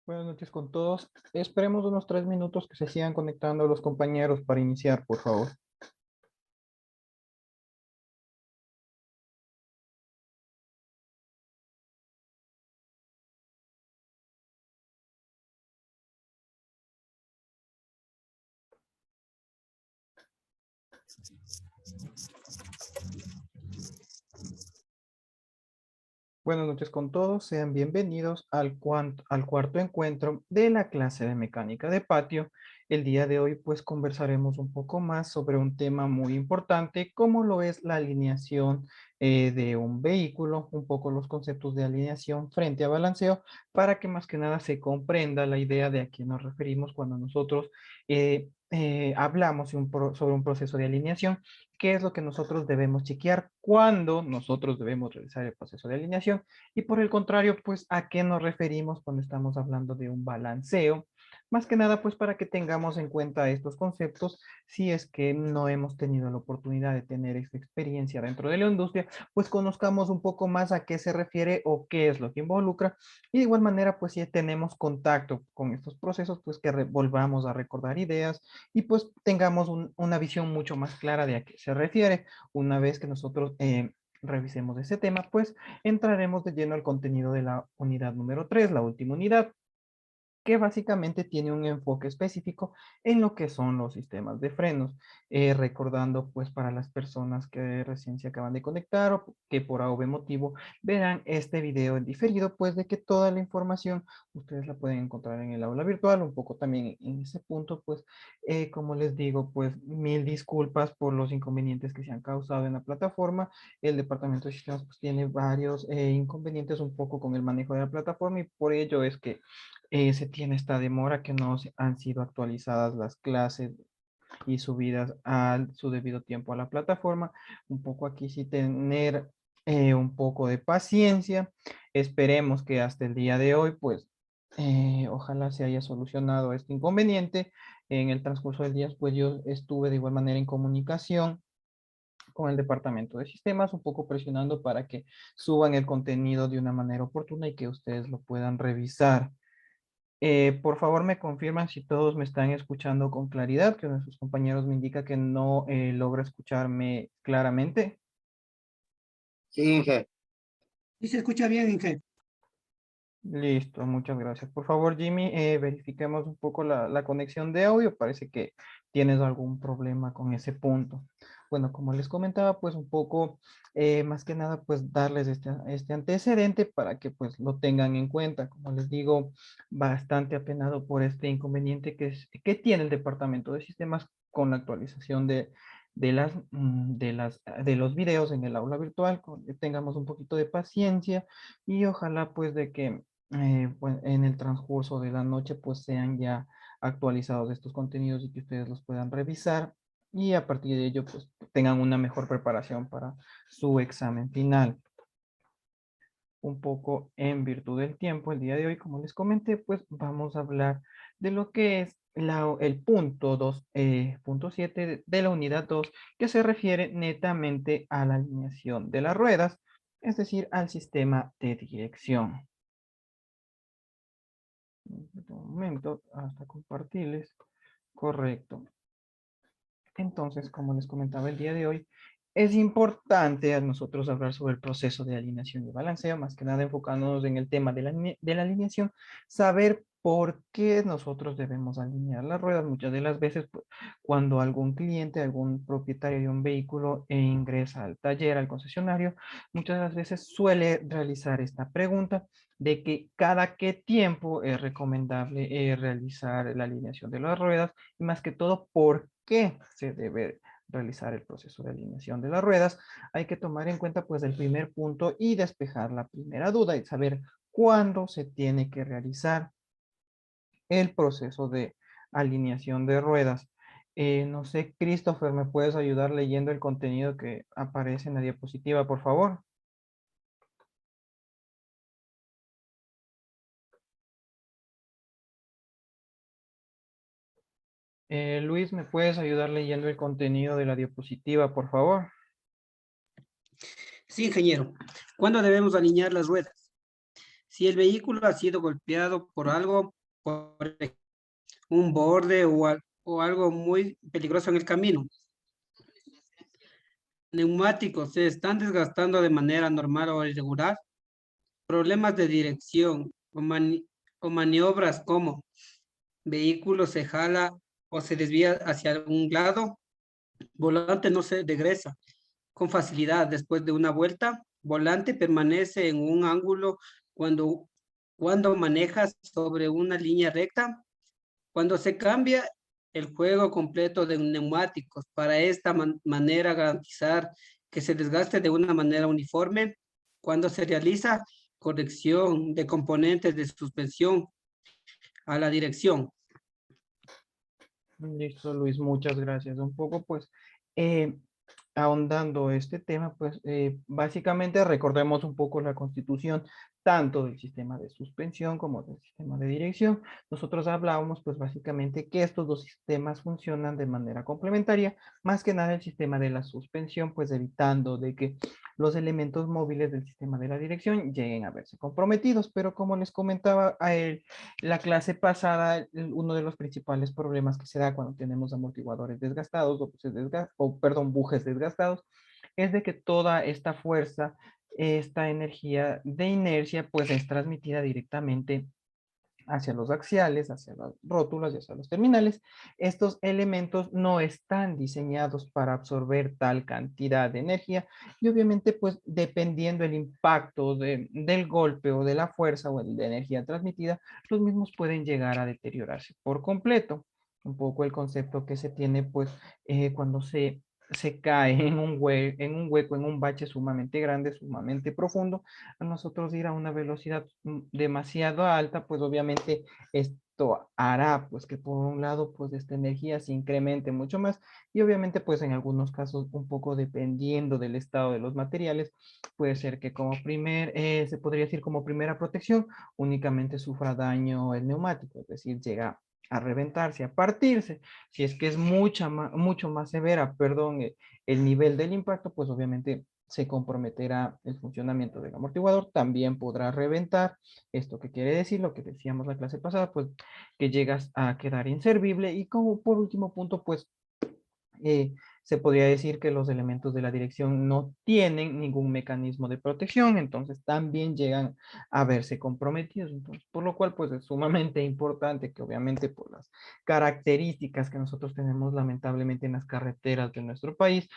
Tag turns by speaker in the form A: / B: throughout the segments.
A: Buenas noches con todos. Esperemos unos 3 minutos que se sigan conectando los compañeros para iniciar, por favor. Buenas noches con todos. Sean bienvenidos al cuarto encuentro de la clase de mecánica de patio. El día de hoy, pues, conversaremos un poco más sobre un tema muy importante, como lo es la alineación de un vehículo, un poco los conceptos de alineación frente a balanceo, para que más que nada se comprenda la idea de a qué nos referimos cuando nosotros hablamos sobre un proceso de alineación. ¿Qué es lo que nosotros debemos chequear cuando nosotros debemos realizar el proceso de alineación? Y por el contrario, pues, ¿a qué nos referimos cuando estamos hablando de un balanceo? Más que nada, pues, para que tengamos en cuenta estos conceptos, si es que no hemos tenido la oportunidad de tener esta experiencia dentro de la industria, pues conozcamos un poco más a qué se refiere o qué es lo que involucra. Y de igual manera, pues, si tenemos contacto con estos procesos, pues que volvamos a recordar ideas y pues tengamos una visión mucho más clara de a qué se refiere. Una vez que nosotros revisemos ese tema, pues entraremos de lleno al contenido de la unidad número 3, la última unidad, que básicamente tiene un enfoque específico en lo que son los sistemas de frenos. Recordando pues para las personas que recién se acaban de conectar o que por algún motivo verán este video en diferido, pues de que toda la información ustedes la pueden encontrar en el aula virtual, un poco también en ese punto, pues como les digo, pues mil disculpas por los inconvenientes que se han causado en la plataforma. El departamento de sistemas pues tiene varios inconvenientes un poco con el manejo de la plataforma y por ello es que se tiene esta demora que no han sido actualizadas las clases y subidas a su debido tiempo a la plataforma. Un poco aquí sí tener un poco de paciencia. Esperemos que hasta el día de hoy, pues, ojalá se haya solucionado este inconveniente. En el transcurso del día, pues yo estuve de igual manera en comunicación con el departamento de sistemas, un poco presionando para que suban el contenido de una manera oportuna y que ustedes lo puedan revisar. Por favor, me confirman si todos me están escuchando con claridad, que nuestros compañeros me indican que no logra escucharme claramente.
B: Sí, Inge.
C: Sí se escucha bien, Inge.
A: Listo, muchas gracias. Por favor, Jimmy, verifiquemos un poco la conexión de audio. Parece que tienes algún problema con ese punto. Bueno, como les comentaba, pues un poco, más que nada, pues darles este antecedente para que pues lo tengan en cuenta. Como les digo, bastante apenado por este inconveniente que tiene el departamento de sistemas con la actualización de los videos en el aula virtual. Que tengamos un poquito de paciencia y ojalá pues de que pues, en el transcurso de la noche pues sean ya actualizados estos contenidos y que ustedes los puedan revisar y a partir de ello pues tengan una mejor preparación para su examen final. Un poco en virtud del tiempo, el día de hoy, como les comenté, pues vamos a hablar de lo que es el punto 2.7 de la unidad 2, que se refiere netamente a la alineación de las ruedas, es decir, al sistema de dirección. Un momento, hasta compartirles. Correcto. Entonces, como les comentaba el día de hoy, es importante a nosotros hablar sobre el proceso de alineación y balanceo, más que nada enfocándonos en el tema de la alineación, saber por qué nosotros debemos alinear las ruedas. Muchas de las veces, pues, cuando algún cliente, algún propietario de un vehículo ingresa al taller, al concesionario, muchas de las veces suele realizar esta pregunta de que cada qué tiempo es recomendable realizar la alineación de las ruedas y más que todo, por qué se debe realizar el proceso de alineación de las ruedas. Hay que tomar en cuenta pues el primer punto y despejar la primera duda y saber cuándo se tiene que realizar el proceso de alineación de ruedas. No sé, Christopher, ¿me puedes ayudar leyendo el contenido que aparece en la diapositiva, por favor? Luis, ¿me puedes ayudar leyendo el contenido de la diapositiva, por favor?
C: Sí, ingeniero. ¿Cuándo debemos alinear las ruedas? Si el vehículo ha sido golpeado por algo, por un borde o algo muy peligroso en el camino. Neumáticos se están desgastando de manera normal o irregular. Problemas de dirección o maniobras como vehículo se jala o se desvía hacia algún lado. Volante no se regresa con facilidad después de una vuelta. Volante permanece en un ángulo cuando manejas sobre una línea recta. Cuando se cambia el juego completo de neumáticos para esta manera garantizar que se desgaste de una manera uniforme. Cuando se realiza corrección de componentes de suspensión a la dirección.
A: Listo, Luis, muchas gracias. Un poco, pues, eh, ahondando este tema, pues, básicamente recordemos un poco la constitución, tanto del sistema de suspensión como del sistema de dirección. Nosotros hablábamos, pues, básicamente que estos dos sistemas funcionan de manera complementaria, más que nada el sistema de la suspensión, pues, evitando de que los elementos móviles del sistema de la dirección lleguen a verse comprometidos, pero como les comentaba a él, la clase pasada, uno de los principales problemas que se da cuando tenemos amortiguadores desgastados o bujes desgastados, es de que toda esta fuerza, esta energía de inercia, pues es transmitida directamente hacia los axiales, hacia las rótulas y hacia los terminales. Estos elementos no están diseñados para absorber tal cantidad de energía y obviamente pues dependiendo el impacto del golpe o de la fuerza o de energía transmitida, los mismos pueden llegar a deteriorarse por completo. Un poco el concepto que se tiene pues cuando se cae en un hueco, en un bache sumamente grande, sumamente profundo, a nosotros ir a una velocidad demasiado alta, pues obviamente esto hará pues que por un lado pues esta energía se incremente mucho más y obviamente pues en algunos casos un poco dependiendo del estado de los materiales puede ser que se podría decir como primera protección únicamente sufra daño el neumático, es decir, llega a reventarse, a partirse. Si es que es mucho más severa, perdón, el nivel del impacto, pues obviamente se comprometerá el funcionamiento del amortiguador, también podrá reventar. ¿Esto qué quiere decir? Lo que decíamos la clase pasada, pues que llegas a quedar inservible y como por último punto, pues se podría decir que los elementos de la dirección no tienen ningún mecanismo de protección, entonces también llegan a verse comprometidos. Entonces, por lo cual, pues es sumamente importante que obviamente por las características que nosotros tenemos lamentablemente en las carreteras de nuestro país,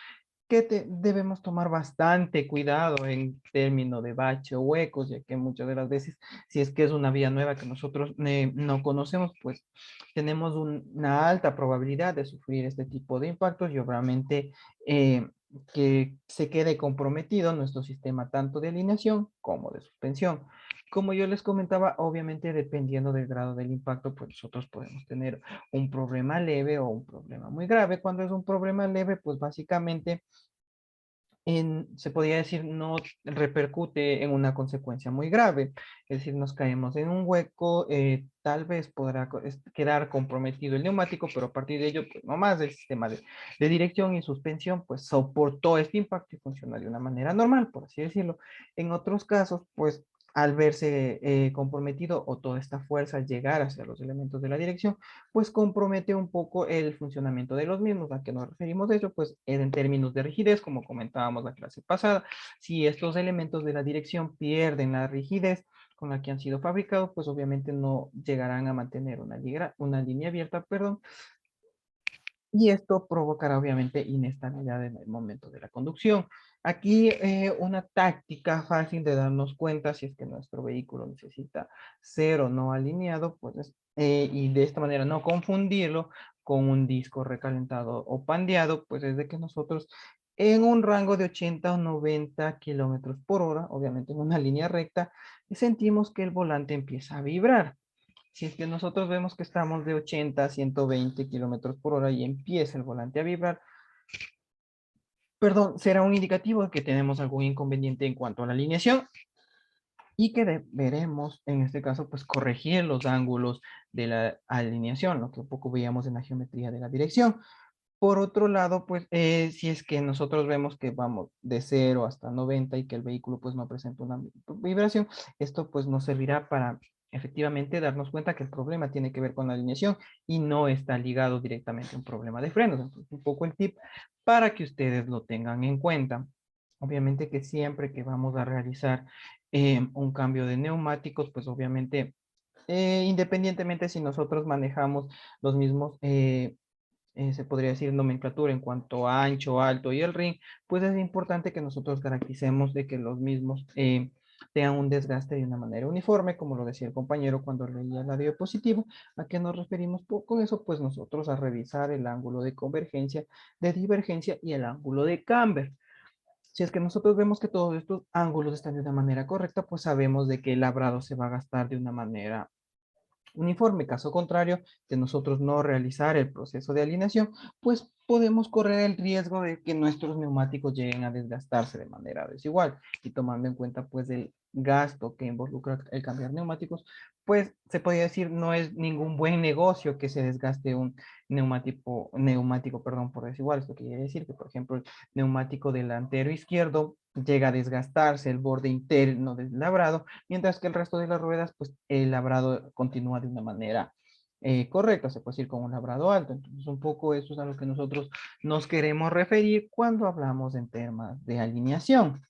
A: que debemos tomar bastante cuidado en términos de bache o huecos, ya que muchas de las veces, si es que es una vía nueva que nosotros no conocemos, pues tenemos una alta probabilidad de sufrir este tipo de impactos y obviamente que se quede comprometido nuestro sistema tanto de alineación como de suspensión. Como yo les comentaba, obviamente dependiendo del grado del impacto, pues nosotros podemos tener un problema leve o un problema muy grave. Cuando es un problema leve, pues básicamente se podría decir, no repercute en una consecuencia muy grave. Es decir, nos caemos en un hueco, tal vez podrá quedar comprometido el neumático, pero a partir de ello, pues no más el sistema de dirección y suspensión, pues soportó este impacto y funciona de una manera normal, por así decirlo. En otros casos, pues al verse comprometido o toda esta fuerza llegar hacia los elementos de la dirección, pues compromete un poco el funcionamiento de los mismos. ¿A qué nos referimos de eso? Pues en términos de rigidez, como comentábamos la clase pasada, si estos elementos de la dirección pierden la rigidez con la que han sido fabricados, pues obviamente no llegarán a mantener una línea abierta, perdón, y esto provocará obviamente inestabilidad en el momento de la conducción. Aquí una táctica fácil de darnos cuenta si es que nuestro vehículo necesita ser o no alineado, pues y de esta manera no confundirlo con un disco recalentado o pandeado, pues es de que nosotros en un rango de 80 o 90 kilómetros por hora, obviamente en una línea recta, sentimos que el volante empieza a vibrar. Si es que nosotros vemos que estamos de 80 a 120 kilómetros por hora y empieza el volante a vibrar, perdón, será un indicativo de que tenemos algún inconveniente en cuanto a la alineación y que deberemos, en este caso, pues corregir los ángulos de la alineación, lo que un poco veíamos en la geometría de la dirección. Por otro lado, pues si es que nosotros vemos que vamos de 0 hasta 90 y que el vehículo pues no presenta una vibración, esto pues nos servirá para efectivamente darnos cuenta que el problema tiene que ver con la alineación y no está ligado directamente a un problema de frenos. Entonces, un poco el tip para que ustedes lo tengan en cuenta. Obviamente que siempre que vamos a realizar un cambio de neumáticos, pues obviamente, independientemente si nosotros manejamos los mismos se podría decir nomenclatura en cuanto a ancho, alto y el ring, pues es importante que nosotros garanticemos de que los mismos tengan un desgaste de una manera uniforme, como lo decía el compañero cuando leía la diapositiva. ¿A qué nos referimos con eso? Pues nosotros a revisar el ángulo de convergencia, de divergencia y el ángulo de camber. Si es que nosotros vemos que todos estos ángulos están de una manera correcta, pues sabemos de que el labrado se va a gastar de una manera uniforme. Caso contrario, de nosotros no realizar el proceso de alineación, pues podemos correr el riesgo de que nuestros neumáticos lleguen a desgastarse de manera desigual. Y tomando en cuenta pues el gasto que involucra el cambiar neumáticos, pues se podría decir no es ningún buen negocio que se desgaste un neumático, perdón, por desigual. Esto quiere decir que, por ejemplo, el neumático delantero izquierdo llega a desgastarse el borde interno del labrado, mientras que el resto de las ruedas, pues el labrado continúa de una manera correcta, se puede decir con un labrado alto. Entonces, un poco eso es a lo que nosotros nos queremos referir cuando hablamos en temas de alineación.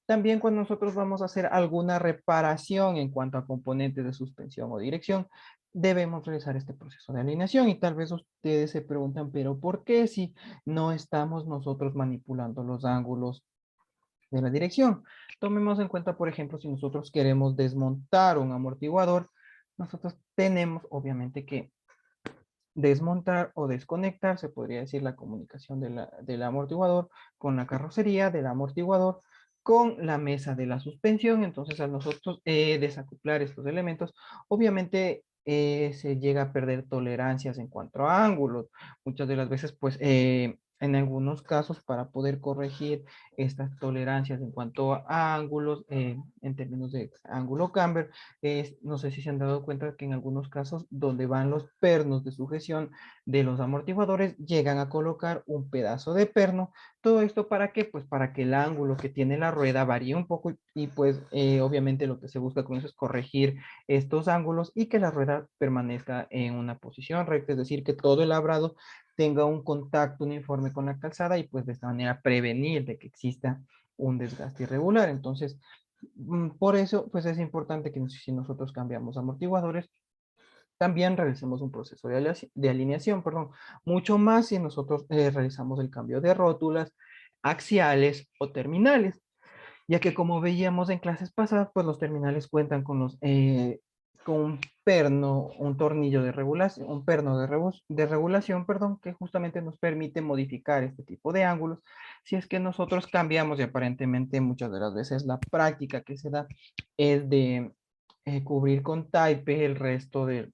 A: También cuando nosotros vamos a hacer alguna reparación en cuanto a componentes de suspensión o dirección, debemos realizar este proceso de alineación. Y tal vez ustedes se preguntan, pero ¿por qué si no estamos nosotros manipulando los ángulos de la dirección? Tomemos en cuenta, por ejemplo, si nosotros queremos desmontar un amortiguador, nosotros tenemos obviamente que desmontar o desconectar, se podría decir, la comunicación del amortiguador con la carrocería, del amortiguador con la mesa de la suspensión. Entonces, al nosotros desacoplar estos elementos, obviamente se llega a perder tolerancias en cuanto a ángulos. Muchas de las veces, pues, en algunos casos, para poder corregir estas tolerancias en cuanto a ángulos, en términos de ángulo camber, no sé si se han dado cuenta que en algunos casos donde van los pernos de sujeción de los amortiguadores, llegan a colocar un pedazo de perno. ¿Todo esto para qué? Pues para que el ángulo que tiene la rueda varíe un poco y pues obviamente lo que se busca con eso es corregir estos ángulos y que la rueda permanezca en una posición recta, es decir, que todo el labrado tenga un contacto uniforme con la calzada y pues de esta manera prevenir de que exista un desgaste irregular. Entonces, por eso, pues es importante que si nosotros cambiamos amortiguadores, también realicemos un proceso de alineación, perdón, mucho más si nosotros realizamos el cambio de rótulas, axiales o terminales, ya que como veíamos en clases pasadas, pues los terminales cuentan con un perno, un tornillo de regulación, un perno de regulación, perdón, que justamente nos permite modificar este tipo de ángulos si es que nosotros cambiamos, y aparentemente muchas de las veces la práctica que se da es de cubrir con taipe el resto de,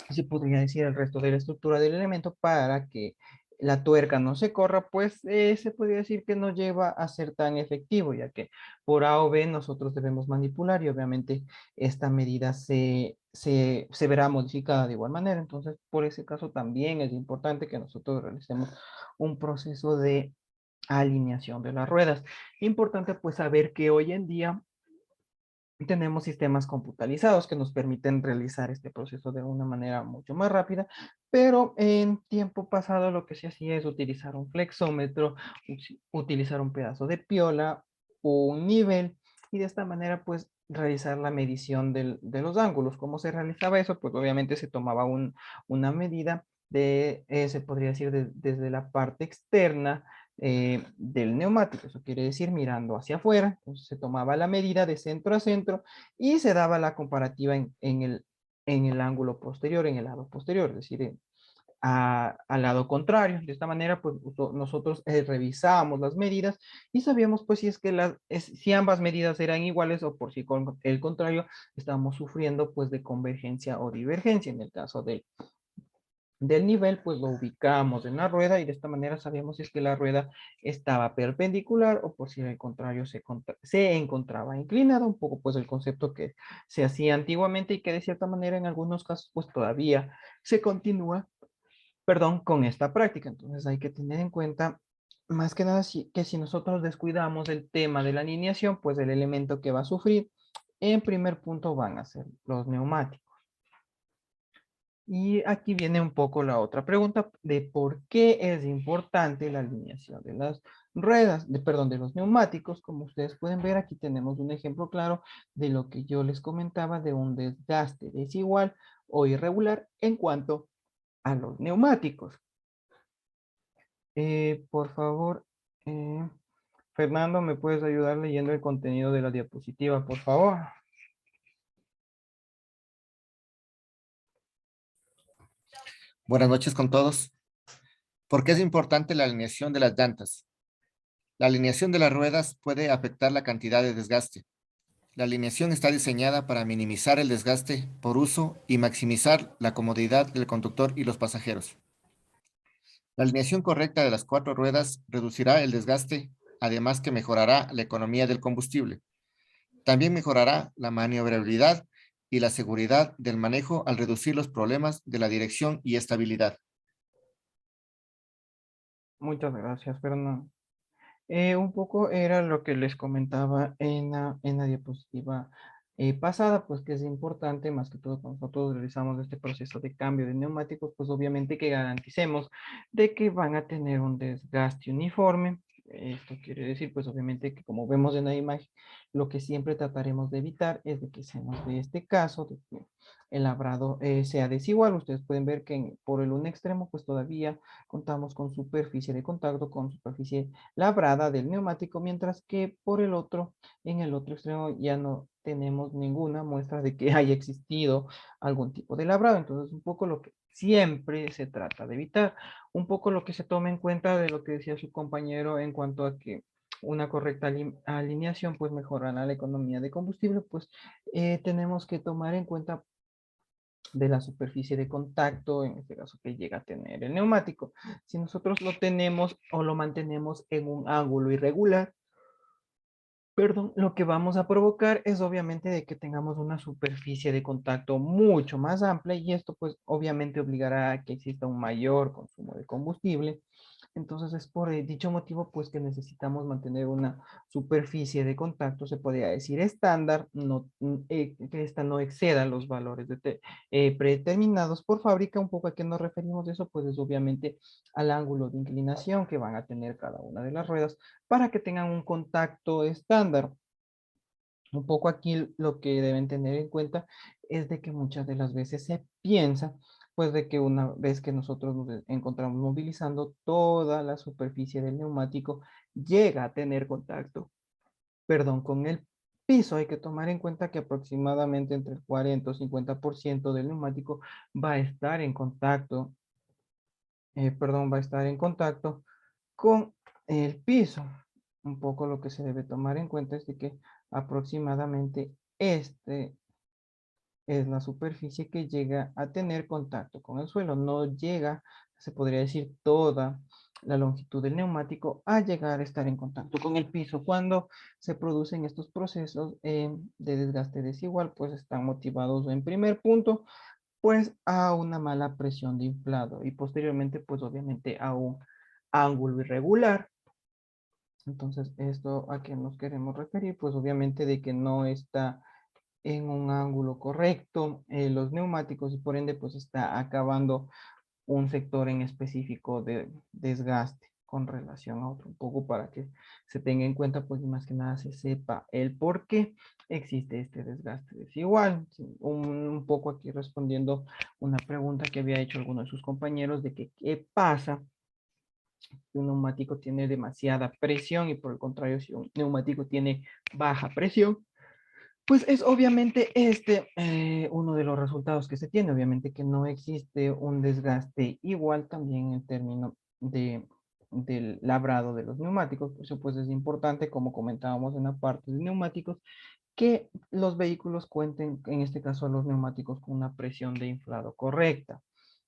A: se podría decir, el resto de la estructura del elemento para que la tuerca no se corra, pues se podría decir que no lleva a ser tan efectivo, ya que por A o B nosotros debemos manipular y obviamente esta medida se verá modificada de igual manera. Entonces, por ese caso también es importante que nosotros realicemos un proceso de alineación de las ruedas. Importante pues saber que hoy en día tenemos sistemas computarizados que nos permiten realizar este proceso de una manera mucho más rápida, pero en tiempo pasado lo que se hacía es utilizar un flexómetro, utilizar un pedazo de piola o un nivel y de esta manera pues realizar la medición de los ángulos. ¿Cómo se realizaba eso? Pues obviamente se tomaba una medida se podría decir, desde la parte externa del neumático. Eso quiere decir mirando hacia afuera. Entonces se tomaba la medida de centro a centro y se daba la comparativa en el ángulo posterior, en el lado posterior, es decir, al lado contrario. De esta manera, pues nosotros revisábamos las medidas y sabíamos pues si es que si ambas medidas eran iguales o por si con el contrario estábamos sufriendo pues de convergencia o divergencia. En el caso del nivel, pues lo ubicamos en la rueda y de esta manera sabíamos si es que la rueda estaba perpendicular o por si al contrario se encontraba inclinada, un poco pues el concepto que se hacía antiguamente y que de cierta manera en algunos casos pues todavía se continúa perdón, con esta práctica. Entonces hay que tener en cuenta, más que nada, que si nosotros descuidamos el tema de la alineación, pues el elemento que va a sufrir en primer punto van a ser los neumáticos. Y aquí viene un poco la otra pregunta de por qué es importante la alineación de las ruedas, perdón, de los neumáticos. Como ustedes pueden ver, aquí tenemos un ejemplo claro de lo que yo les comentaba de un desgaste desigual o irregular en cuanto a los neumáticos. Por favor, Fernando, ¿me puedes ayudar leyendo el contenido de la diapositiva, por favor?
B: Buenas noches con todos. ¿Por qué es importante la alineación de las llantas? La alineación de las ruedas puede afectar la cantidad de desgaste. La alineación está diseñada para minimizar el desgaste por uso y maximizar la comodidad del conductor y los pasajeros. La alineación correcta de las 4 ruedas reducirá el desgaste, además que mejorará la economía del combustible. También mejorará la maniobrabilidad y la seguridad del manejo al reducir los problemas de la dirección y estabilidad.
A: Muchas gracias, Fernando. Un poco era lo que les comentaba en la diapositiva pasada, pues que es importante, más que todo cuando nosotros realizamos este proceso de cambio de neumáticos, pues obviamente que garanticemos de que van a tener un desgaste uniforme. Esto quiere decir, pues obviamente que como vemos en la imagen, lo que siempre trataremos de evitar es de que se nos dé este caso, de que el labrado sea desigual. Ustedes pueden ver que por el un extremo, pues todavía contamos con superficie de contacto, con superficie labrada del neumático, mientras que por el otro, en el otro extremo ya no tenemos ninguna muestra de que haya existido algún tipo de labrado. Entonces, un poco lo que siempre se trata de evitar, un poco lo que se toma en cuenta de lo que decía su compañero en cuanto a que una correcta alineación pues mejorará la economía de combustible, pues tenemos que tomar en cuenta de la superficie de contacto, en este caso que llega a tener el neumático. Si nosotros lo tenemos o lo mantenemos en un ángulo irregular, perdón, lo que vamos a provocar es obviamente de que tengamos una superficie de contacto mucho más amplia y esto pues obviamente obligará a que exista un mayor consumo de combustible. Entonces es por dicho motivo pues que necesitamos mantener una superficie de contacto, se podría decir estándar, no, que esta no exceda los valores predeterminados por fábrica. Un poco a qué nos referimos de eso, pues es obviamente al ángulo de inclinación que van a tener cada una de las ruedas para que tengan un contacto estándar. Un poco aquí lo que deben tener en cuenta es de que muchas de las veces se piensa, pues de que una vez que nosotros nos encontramos movilizando toda la superficie del neumático, llega a tener contacto, perdón, con el piso. Hay que tomar en cuenta que aproximadamente entre el 40 o 50% del neumático va a estar en contacto, perdón, va a estar en contacto con el piso. Un poco lo que se debe tomar en cuenta es de que aproximadamente este es la superficie que llega a tener contacto con el suelo. No llega, se podría decir, toda la longitud del neumático a llegar a estar en contacto con el piso. Cuando se producen estos procesos de desgaste desigual, pues están motivados en primer punto, pues a una mala presión de inflado y posteriormente, pues obviamente a un ángulo irregular. Entonces, ¿esto a qué nos queremos referir? Pues obviamente de que no está en un ángulo correcto los neumáticos y por ende pues está acabando un sector en específico de desgaste con relación a otro, un poco para que se tenga en cuenta pues y más que nada se sepa el por qué existe este desgaste desigual. Sí, un poco aquí respondiendo una pregunta que había hecho alguno de sus compañeros de que qué pasa si un neumático tiene demasiada presión y por el contrario si un neumático tiene baja presión. Pues es obviamente uno de los resultados que se tiene, obviamente que no existe un desgaste igual también en términos del labrado de los neumáticos. Por eso pues es importante, como comentábamos en la parte de neumáticos, que los vehículos cuenten, en este caso a los neumáticos, con una presión de inflado correcta,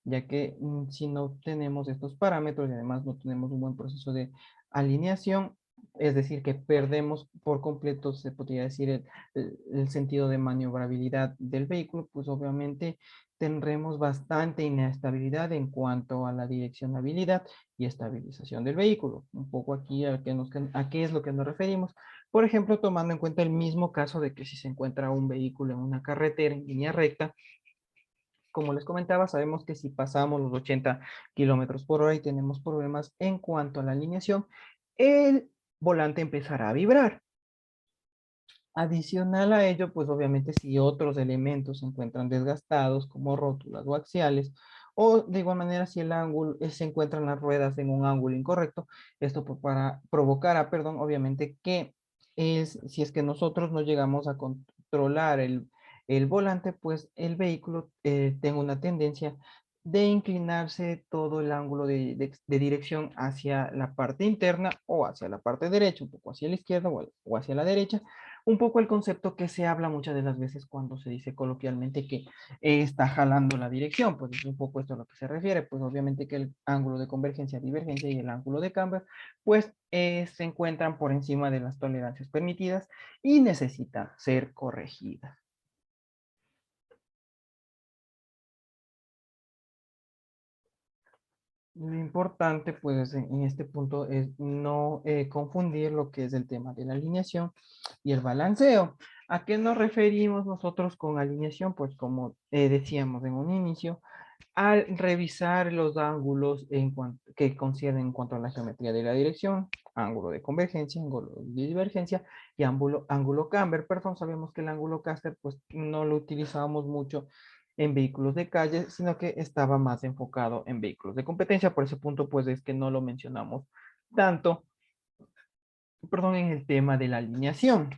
A: ya que si no tenemos estos parámetros y además no tenemos un buen proceso de alineación, Es decir, que perdemos por completo, se podría decir, el sentido de maniobrabilidad del vehículo, pues obviamente tendremos bastante inestabilidad en cuanto a la direccionabilidad y estabilización del vehículo. Un poco aquí a qué es lo que nos referimos. Por ejemplo, tomando en cuenta el mismo caso de que si se encuentra un vehículo en una carretera en línea recta, como les comentaba, sabemos que si pasamos los 80 kilómetros por hora y tenemos problemas en cuanto a la alineación, el volante empezará a vibrar. Adicional a ello, pues obviamente si otros elementos se encuentran desgastados, como rótulas o axiales, o de igual manera si el ángulo se encuentran las ruedas en un ángulo incorrecto, esto provocará, perdón, obviamente que si es que nosotros no llegamos a controlar el volante, pues el vehículo tenga una tendencia de inclinarse todo el ángulo de dirección hacia la parte interna o hacia la parte derecha, un poco hacia la izquierda o hacia la derecha, un poco el concepto que se habla muchas de las veces cuando se dice coloquialmente que está jalando la dirección, pues es un poco esto a lo que se refiere, pues obviamente que el ángulo de convergencia, divergencia y el ángulo de cambio, pues se encuentran por encima de las tolerancias permitidas y necesitan ser corregidas. Lo importante, pues, en este punto es no confundir lo que es el tema de la alineación y el balanceo. ¿A qué nos referimos nosotros con alineación? Pues, como decíamos en un inicio, al revisar los ángulos que conciernen en cuanto a la geometría de la dirección, ángulo de convergencia, ángulo de divergencia y ángulo camber. Perdón, sabemos que el ángulo caster, pues, no lo utilizábamos mucho en vehículos de calle, sino que estaba más enfocado en vehículos de competencia. Por ese punto, pues es que no lo mencionamos tanto, perdón, en el tema de la alineación.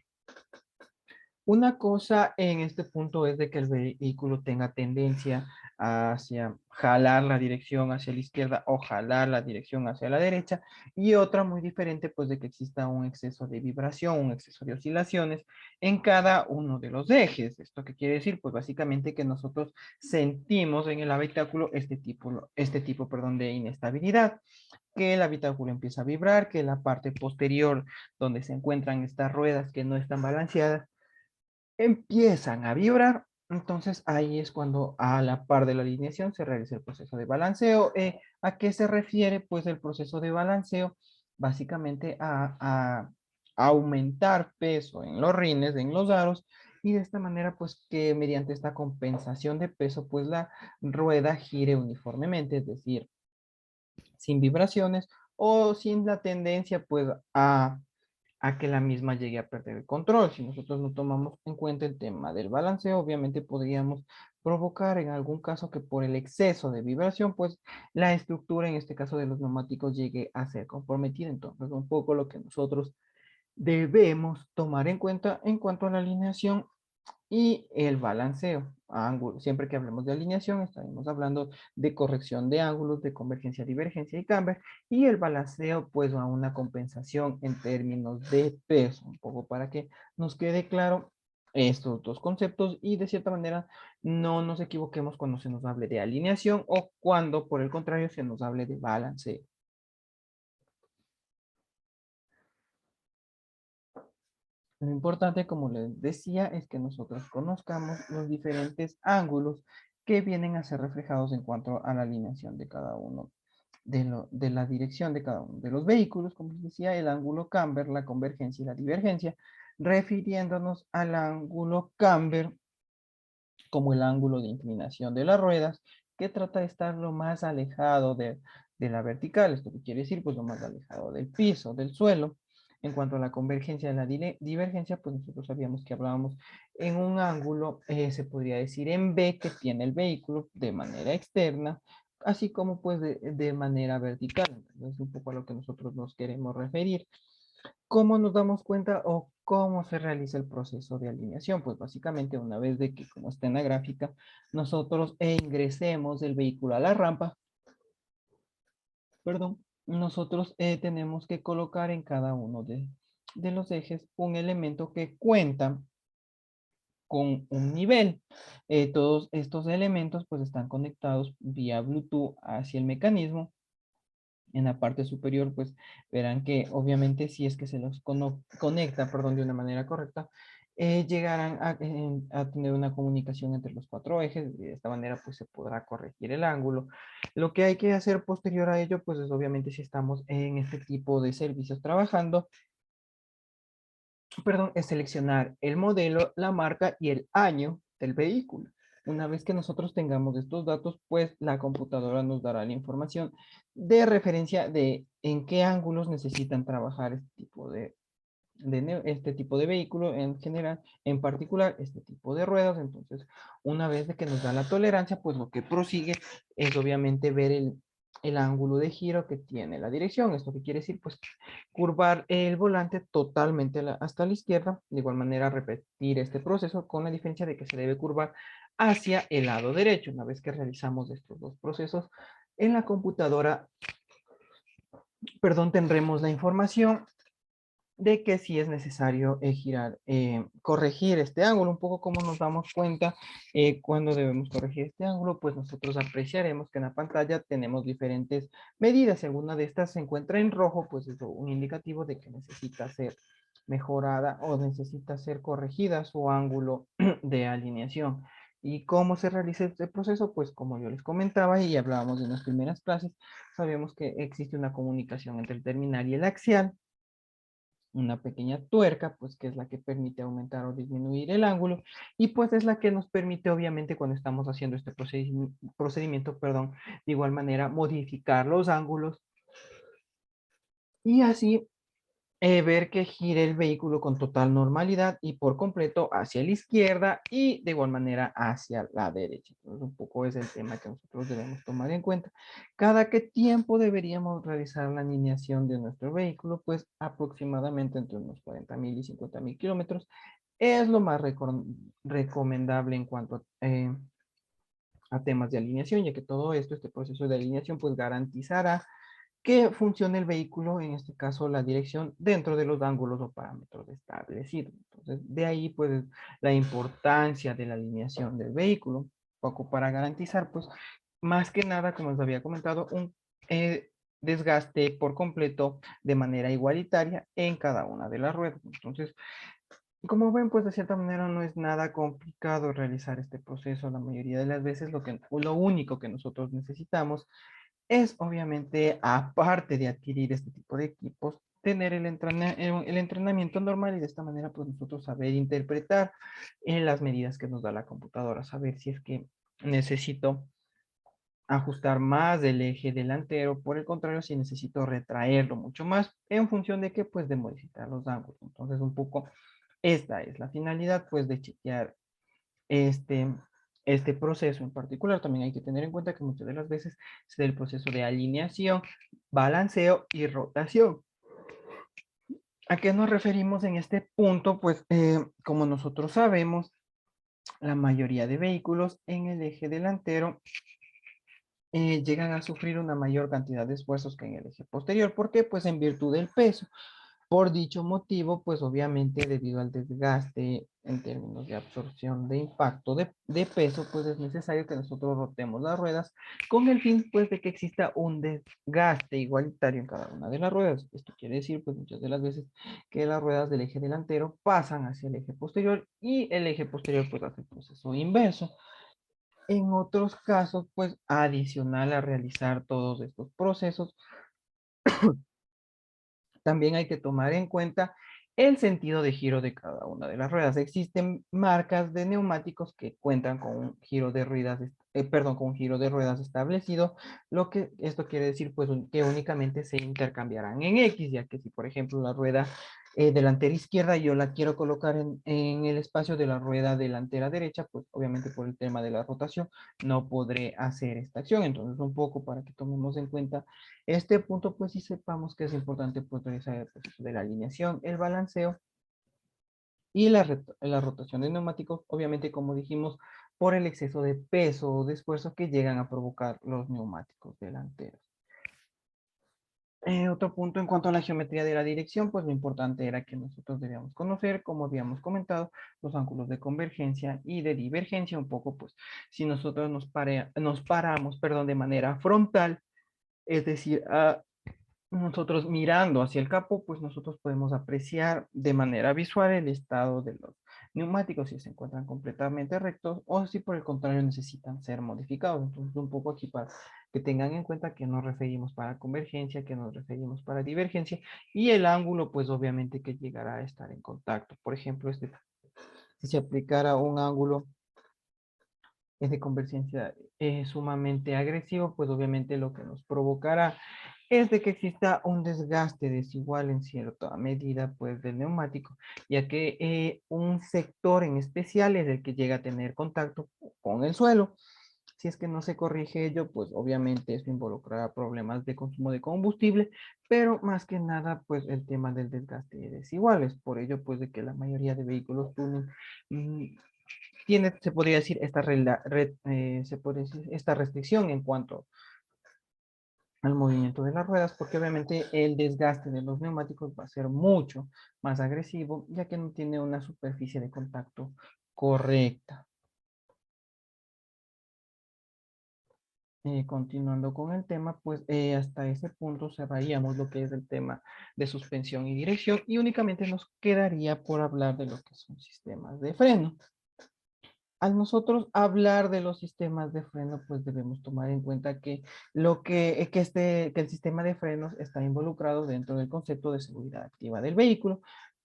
A: Una cosa en este punto es de que el vehículo tenga tendencia hacia jalar la dirección hacia la izquierda o jalar la dirección hacia la derecha, y otra muy diferente, pues de que exista un exceso de vibración, un exceso de oscilaciones en cada uno de los ejes. ¿Esto qué quiere decir? Pues básicamente que nosotros sentimos en el habitáculo perdón, de inestabilidad, que el habitáculo empieza a vibrar, que la parte posterior donde se encuentran estas ruedas que no están balanceadas empiezan a vibrar. Entonces ahí es cuando a la par de la alineación se realiza el proceso de balanceo. ¿A qué se refiere? Pues el proceso de balanceo básicamente a aumentar peso en los rines, en los aros, y de esta manera pues que mediante esta compensación de peso pues la rueda gire uniformemente, es decir, sin vibraciones o sin la tendencia pues a que la misma llegue a perder el control. Si nosotros no tomamos en cuenta el tema del balanceo, obviamente podríamos provocar en algún caso que por el exceso de vibración, pues la estructura, en este caso de los neumáticos, llegue a ser comprometida. Entonces, un poco lo que nosotros debemos tomar en cuenta en cuanto a la alineación y el balanceo. Siempre que hablemos de alineación, estaremos hablando de corrección de ángulos, de convergencia, divergencia y camber. Y el balanceo, pues, a una compensación en términos de peso, un poco para que nos quede claro estos dos conceptos y de cierta manera no nos equivoquemos cuando se nos hable de alineación o cuando, por el contrario, se nos hable de balanceo. Lo importante, como les decía, es que nosotros conozcamos los diferentes ángulos que vienen a ser reflejados en cuanto a la alineación de cada uno de la dirección de cada uno de los vehículos, como les decía, el ángulo camber, la convergencia y la divergencia, refiriéndonos al ángulo camber como el ángulo de inclinación de las ruedas, que trata de estar lo más alejado de la vertical. Esto quiere decir, pues lo más alejado del piso, del suelo. En cuanto a la convergencia y la divergencia, pues nosotros sabíamos que hablábamos en un ángulo, se podría decir en B, que tiene el vehículo de manera externa, así como pues de manera vertical. Entonces, es un poco a lo que nosotros nos queremos referir. ¿Cómo nos damos cuenta o cómo se realiza el proceso de alineación? Pues básicamente una vez de que, como está en la gráfica, nosotros ingresemos el vehículo a la rampa, perdón, nosotros tenemos que colocar en cada uno de los ejes un elemento que cuenta con un nivel. Todos estos elementos pues están conectados vía Bluetooth hacia el mecanismo En la parte superior, pues verán que obviamente si es que se los conecta, perdón, de una manera correcta, llegarán a tener una comunicación entre los cuatro ejes y de esta manera pues se podrá corregir el ángulo. Lo que hay que hacer posterior a ello, pues es obviamente si estamos en este tipo de servicios trabajando, perdón, es seleccionar el modelo, la marca y el año del vehículo. Una vez que nosotros tengamos estos datos, pues la computadora nos dará la información de referencia de en qué ángulos necesitan trabajar este tipo de vehículo en general, en particular este tipo de ruedas. Entonces, una vez de que nos da la tolerancia, pues lo que prosigue es obviamente ver el ángulo de giro que tiene la dirección. ¿Esto qué quiere decir? Pues curvar el volante totalmente hasta la izquierda. De igual manera, repetir este proceso con la diferencia de que se debe curvar hacia el lado derecho. Una vez que realizamos estos dos procesos, en la computadora, perdón, tendremos la información de que sí es necesario corregir este ángulo. Un poco como nos damos cuenta cuando debemos corregir este ángulo, pues nosotros apreciaremos que en la pantalla tenemos diferentes medidas. Si alguna de estas se encuentra en rojo, pues es un indicativo de que necesita ser mejorada o necesita ser corregida su ángulo de alineación. ¿Y cómo se realiza este proceso? Pues como yo les comentaba y hablábamos en las primeras clases, sabemos que existe una comunicación entre el terminal y el axial, una pequeña tuerca, pues que es la que permite aumentar o disminuir el ángulo, y pues es la que nos permite obviamente cuando estamos haciendo este procedimiento, perdón, de igual manera modificar los ángulos y así ver que gire el vehículo con total normalidad y por completo hacia la izquierda y de igual manera hacia la derecha. Entonces, un poco es el tema que nosotros debemos tomar en cuenta. ¿Cada qué tiempo deberíamos realizar la alineación de nuestro vehículo? Pues aproximadamente entre unos 40.000 y 50.000 kilómetros es lo más recomendable en cuanto a temas de alineación, ya que todo esto, este proceso de alineación, pues garantizará que funcione el vehículo, en este caso la dirección, dentro de los ángulos o parámetros establecidos. Entonces, de ahí pues la importancia de la alineación del vehículo, poco para garantizar pues más que nada, como les había comentado, un desgaste por completo de manera igualitaria en cada una de las ruedas. Entonces, como ven, pues de cierta manera no es nada complicado realizar este proceso. La mayoría de las veces lo único que nosotros necesitamos es obviamente, aparte de adquirir este tipo de equipos, tener el entrenamiento normal y de esta manera pues nosotros saber interpretar las medidas que nos da la computadora, saber si es que necesito ajustar más del eje delantero, por el contrario, si necesito retraerlo mucho más, en función de que pues de modificar los ángulos. Entonces un poco esta es la finalidad pues de chequear este, este proceso en particular. También hay que tener en cuenta que muchas de las veces se da el proceso de alineación, balanceo y rotación. ¿A qué nos referimos en este punto? Pues como nosotros sabemos, la mayoría de vehículos en el eje delantero llegan a sufrir una mayor cantidad de esfuerzos que en el eje posterior. ¿Por qué? Pues en virtud del peso. Por dicho motivo, pues obviamente debido al desgaste en términos de absorción de impacto de peso, pues es necesario que nosotros rotemos las ruedas con el fin pues de que exista un desgaste igualitario en cada una de las ruedas. Esto quiere decir pues muchas de las veces que las ruedas del eje delantero pasan hacia el eje posterior y el eje posterior pues hace el proceso inverso. En otros casos, pues adicional a realizar todos estos procesos, también hay que tomar en cuenta el sentido de giro de cada una de las ruedas. Existen marcas de neumáticos que cuentan con un giro de ruedas, perdón, con un giro de ruedas establecido, lo que esto quiere decir pues que únicamente se intercambiarán en X, ya que si por ejemplo la rueda delantera izquierda yo la quiero colocar en el espacio de la rueda delantera derecha, pues obviamente por el tema de la rotación no podré hacer esta acción. Entonces un poco para que tomemos en cuenta este punto, pues sí sepamos que es importante pues realizar el proceso de la alineación, el balanceo y la rotación de neumáticos, obviamente como dijimos, por el exceso de peso o de esfuerzo que llegan a provocar los neumáticos delanteros. Otro punto en cuanto a la geometría de la dirección, pues lo importante era que nosotros debíamos conocer, como habíamos comentado, los ángulos de convergencia y de divergencia, un poco pues si nosotros nos paramos, perdón, de manera frontal, es decir, nosotros mirando hacia el capó, pues nosotros podemos apreciar de manera visual el estado de los neumáticos, si se encuentran completamente rectos o si por el contrario necesitan ser modificados. Entonces, un poco aquí para que tengan en cuenta que nos referimos para convergencia, que nos referimos para divergencia y el ángulo, pues obviamente que llegará a estar en contacto. Por ejemplo, si se aplicara un ángulo de convergencia sumamente agresivo, pues obviamente lo que nos provocará es de que exista un desgaste desigual en cierta medida pues del neumático, ya que un sector en especial es el que llega a tener contacto con el suelo. Si es que no se corrige ello, pues obviamente eso involucrará problemas de consumo de combustible, pero más que nada pues el tema del desgaste desigual. Es por ello pues de que la mayoría de vehículos tuning tiene, se podría decir, se podría decir, esta restricción en cuanto al movimiento de las ruedas, porque obviamente el desgaste de los neumáticos va a ser mucho más agresivo, ya que no tiene una superficie de contacto correcta. Continuando con el tema, pues hasta ese punto cerraríamos lo que es el tema de suspensión y dirección y únicamente nos quedaría por hablar de lo que son sistemas de freno. Al nosotros hablar de los sistemas de freno, pues debemos tomar en cuenta que que el sistema de frenos está involucrado dentro del concepto de seguridad activa del vehículo.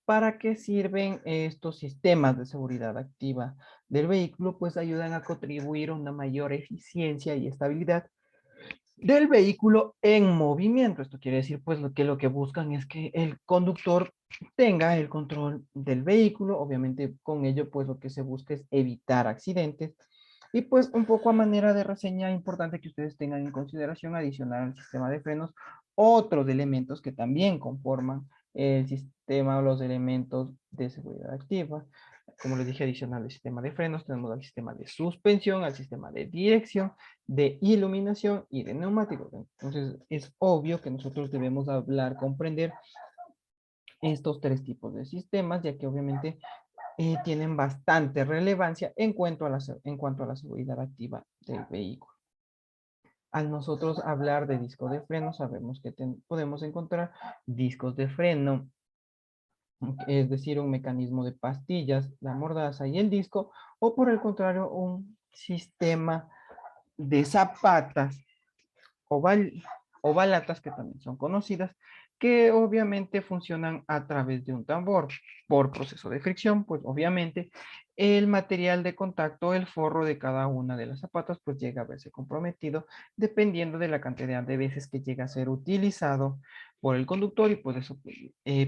A: ¿Para qué sirven estos sistemas de seguridad activa del vehículo? Pues ayudan a contribuir a una mayor eficiencia y estabilidad del vehículo en movimiento. Esto quiere decir, pues, lo que buscan es que el conductor tenga el control del vehículo. Obviamente, con ello, pues, lo que se busca es evitar accidentes. Y pues, un poco a manera de reseña, importante que ustedes tengan en consideración adicional al sistema de frenos, otros elementos que también conforman el sistema o los elementos de seguridad activa. Como les dije, adicional al sistema de frenos, tenemos al sistema de suspensión, al sistema de dirección, de iluminación y de neumáticos. Entonces, es obvio que nosotros debemos hablar, comprender estos tres tipos de sistemas, ya que obviamente tienen bastante relevancia en cuanto a la seguridad activa del vehículo. Al nosotros hablar de disco de freno, sabemos que podemos encontrar discos de freno, es decir, un mecanismo de pastillas, la mordaza y el disco, o por el contrario, un sistema de zapatas oval, ovalatas, que también son conocidas, que obviamente funcionan a través de un tambor. Por proceso de fricción, pues obviamente el material de contacto, el forro de cada una de las zapatas, pues llega a verse comprometido dependiendo de la cantidad de veces que llega a ser utilizado por el conductor y pues eso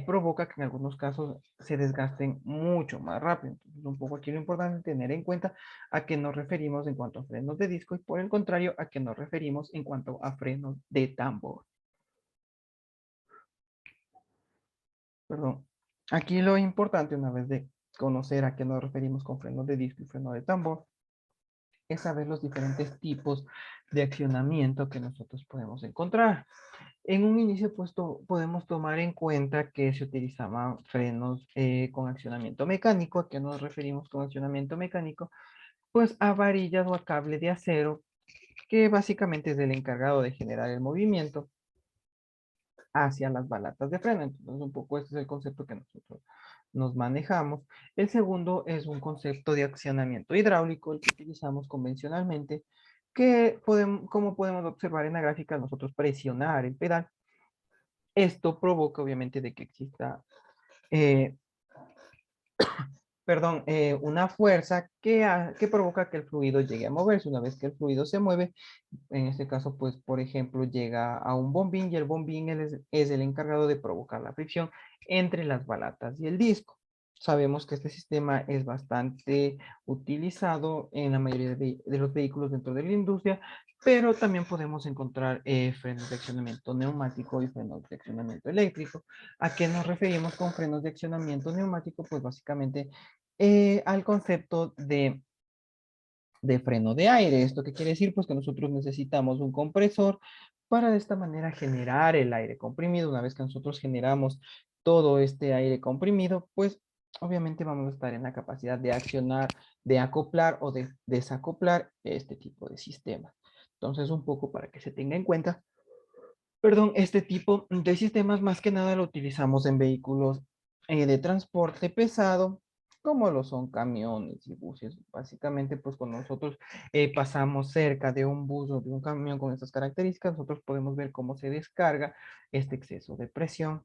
A: provoca que en algunos casos se desgasten mucho más rápido. Entonces, un poco aquí lo importante es tener en cuenta a qué nos referimos en cuanto a frenos de disco y por el contrario a qué nos referimos en cuanto a frenos de tambor. Perdón. Aquí lo importante, una vez de conocer a qué nos referimos con frenos de disco y freno de tambor, es saber los diferentes tipos de accionamiento que nosotros podemos encontrar. En un inicio, pues podemos tomar en cuenta que se utilizaban frenos con accionamiento mecánico. ¿A qué nos referimos con accionamiento mecánico? Pues a varillas o a cable de acero, que básicamente es el encargado de generar el movimiento hacia las balatas de freno. Entonces, un poco este es el concepto que nosotros nos manejamos. El segundo es un concepto de accionamiento hidráulico, el que utilizamos convencionalmente, que podemos, como podemos observar en la gráfica, nosotros presionar el pedal. Esto provoca obviamente de que exista eh, perdón, una fuerza que provoca que el fluido llegue a moverse. Una vez que el fluido se mueve, en este caso, pues, por ejemplo, llega a un bombín y el bombín es el encargado de provocar la fricción entre las balatas y el disco. Sabemos que este sistema es bastante utilizado en la mayoría de los vehículos dentro de la industria, pero también podemos encontrar frenos de accionamiento neumático y frenos de accionamiento eléctrico. ¿A qué nos referimos con frenos de accionamiento neumático? Pues básicamente al concepto de freno de aire. ¿Esto qué quiere decir? Pues que nosotros necesitamos un compresor para de esta manera generar el aire comprimido. Una vez que nosotros generamos todo este aire comprimido, pues obviamente vamos a estar en la capacidad de accionar, de acoplar o de desacoplar este tipo de sistemas. Entonces, un poco para que se tenga en cuenta Perdón, este tipo de sistemas más que nada lo utilizamos en vehículos de transporte pesado, como lo son camiones y buses. Básicamente, pues cuando nosotros pasamos cerca de un bus o de un camión con estas características, nosotros podemos ver cómo se descarga este exceso de presión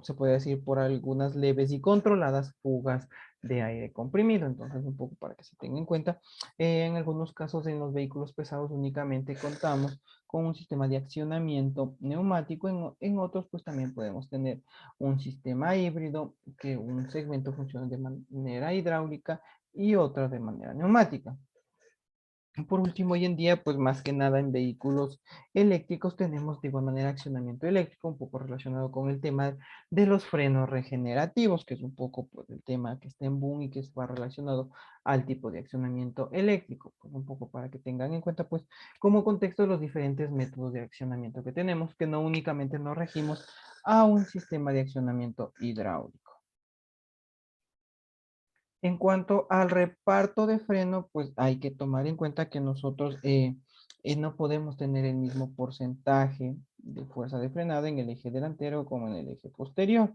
A: se puede decir, por algunas leves y controladas fugas de aire comprimido. Entonces, un poco para que se tenga en cuenta, en algunos casos en los vehículos pesados únicamente contamos con un sistema de accionamiento neumático. En otros, pues también podemos tener un sistema híbrido, que un segmento funciona de manera hidráulica y otro de manera neumática. Por último, hoy en día, pues más que nada en vehículos eléctricos tenemos de igual manera accionamiento eléctrico, un poco relacionado con el tema de los frenos regenerativos, que es un poco pues, el tema que está en boom y que va relacionado al tipo de accionamiento eléctrico. Pues un poco para que tengan en cuenta, pues como contexto los diferentes métodos de accionamiento que tenemos, que no únicamente nos regimos a un sistema de accionamiento hidráulico. En cuanto al reparto de freno, pues hay que tomar en cuenta que nosotros no podemos tener el mismo porcentaje de fuerza de frenada en el eje delantero como en el eje posterior.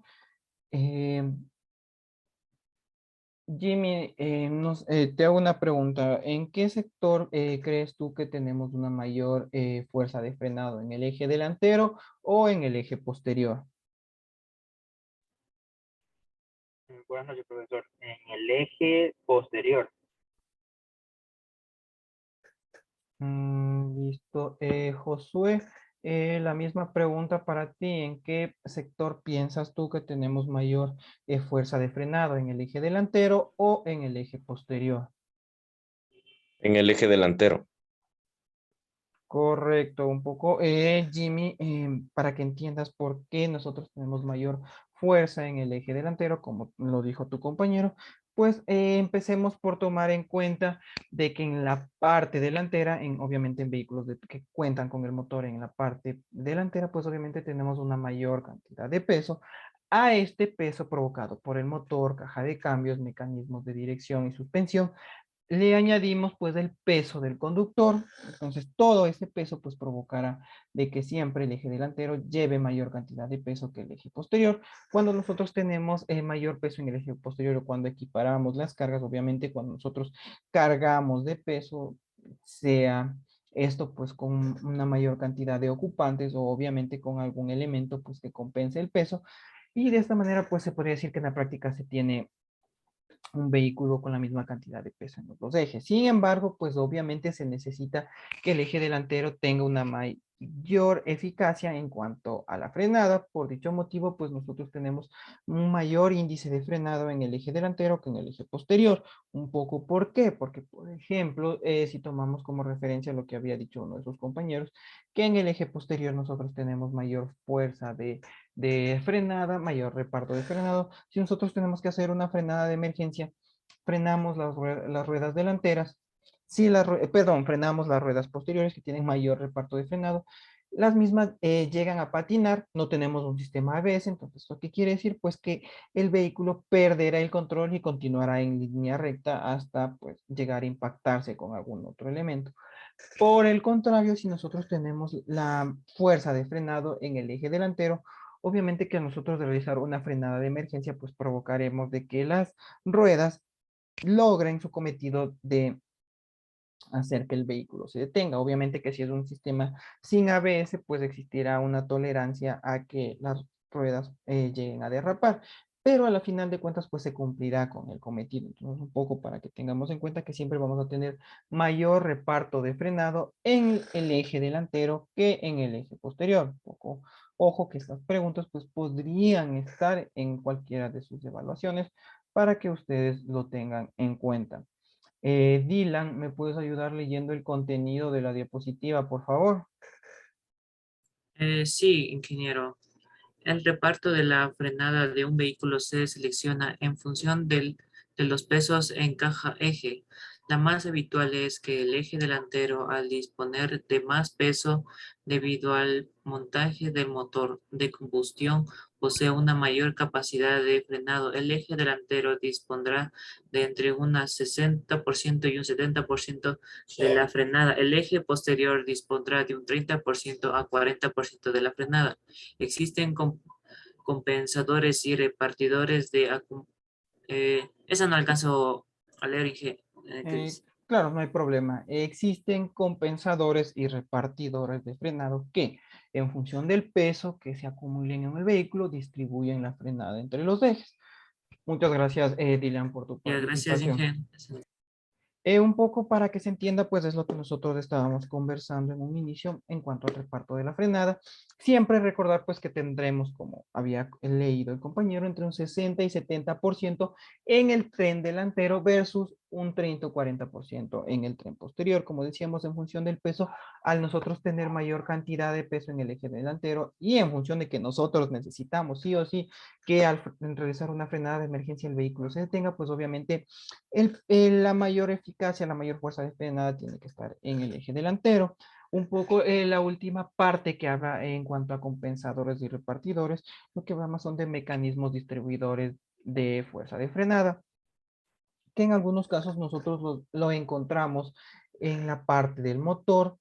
A: Eh, Jimmy, te hago una pregunta. ¿En qué sector crees tú que tenemos una mayor fuerza de frenado? ¿En el eje delantero o en el eje posterior?
D: Buenas noches, profesor. En el eje posterior.
A: Listo. Josué, la misma pregunta para ti. ¿En qué sector piensas tú que tenemos mayor fuerza de frenado? ¿En el eje delantero o en el eje posterior?
E: En el eje delantero.
A: Correcto, un poco, Jimmy, para que entiendas por qué nosotros tenemos mayor fuerza en el eje delantero, como lo dijo tu compañero, pues empecemos por tomar en cuenta de que en la parte delantera, obviamente en vehículos que cuentan con el motor en la parte delantera, pues obviamente tenemos una mayor cantidad de peso. A este peso provocado por el motor, caja de cambios, mecanismos de dirección y suspensión, le añadimos pues el peso del conductor. Entonces todo ese peso pues provocará de que siempre el eje delantero lleve mayor cantidad de peso que el eje posterior. Cuando nosotros tenemos mayor peso en el eje posterior, o cuando equiparamos las cargas, obviamente cuando nosotros cargamos de peso, sea esto pues con una mayor cantidad de ocupantes o obviamente con algún elemento pues que compense el peso, y de esta manera pues se podría decir que en la práctica se tiene un vehículo con la misma cantidad de peso en los dos ejes. Sin embargo, pues obviamente se necesita que el eje delantero tenga una mayor eficacia en cuanto a la frenada. Por dicho motivo, pues nosotros tenemos un mayor índice de frenado en el eje delantero que en el eje posterior. Un poco, ¿por qué? Porque, por ejemplo, si tomamos como referencia lo que había dicho uno de sus compañeros, que en el eje posterior nosotros tenemos mayor fuerza de frenada, mayor reparto de frenado. Si nosotros tenemos que hacer una frenada de emergencia, frenamos las ruedas delanteras. Si perdón, frenamos las ruedas posteriores que tienen mayor reparto de frenado. Las mismas llegan a patinar, no tenemos un sistema ABS. Entonces, ¿esto qué quiere decir? Pues que el vehículo perderá el control y continuará en línea recta hasta pues llegar a impactarse con algún otro elemento. Por el contrario, si nosotros tenemos la fuerza de frenado en el eje delantero, obviamente que a nosotros realizar una frenada de emergencia, pues provocaremos de que las ruedas logren su cometido de hacer que el vehículo se detenga. Obviamente que si es un sistema sin ABS, pues existirá una tolerancia a que las ruedas lleguen a derrapar, pero a la final de cuentas pues se cumplirá con el cometido. Entonces un poco para que tengamos en cuenta que siempre vamos a tener mayor reparto de frenado en el eje delantero que en el eje posterior. Un poco, ojo que estas preguntas pues podrían estar en cualquiera de sus evaluaciones para que ustedes lo tengan en cuenta. Dylan, ¿me puedes ayudar leyendo el contenido de la diapositiva, por favor?
F: Sí, ingeniero. El reparto de la frenada de un vehículo se selecciona en función de los pesos en caja eje, La más habitual es que el eje delantero, al disponer de más peso debido al montaje del motor de combustión, posee una mayor capacidad de frenado. El eje delantero dispondrá de entre un 60% y un 70% de la frenada. El eje posterior dispondrá de un 30% a 40% de la frenada. Existen compensadores y repartidores de... esa no alcanzo a leer, ¿qué dice?
A: Claro, no hay problema. Existen compensadores y repartidores de frenado que, en función del peso que se acumulen en el vehículo, distribuyen la frenada entre los ejes. Muchas gracias, Dylan, por tu
F: Ya, gracias,
A: participación.
F: Inge.
A: Un poco para que se entienda, pues es lo que nosotros estábamos conversando en un inicio en cuanto al reparto de la frenada. Siempre recordar pues que tendremos, como había leído el compañero, entre un 60 y 70% en el tren delantero versus un 30 o 40% en el tren posterior. Como decíamos, en función del peso, al nosotros tener mayor cantidad de peso en el eje delantero y en función de que nosotros necesitamos sí o sí que al realizar una frenada de emergencia el vehículo se detenga, pues obviamente la mayor eficacia, la mayor fuerza de frenada tiene que estar en el eje delantero. Un poco la última parte que habla en cuanto a compensadores y repartidores, lo que hablamos son de mecanismos distribuidores de fuerza de frenada, que en algunos casos nosotros lo encontramos en la parte del motor,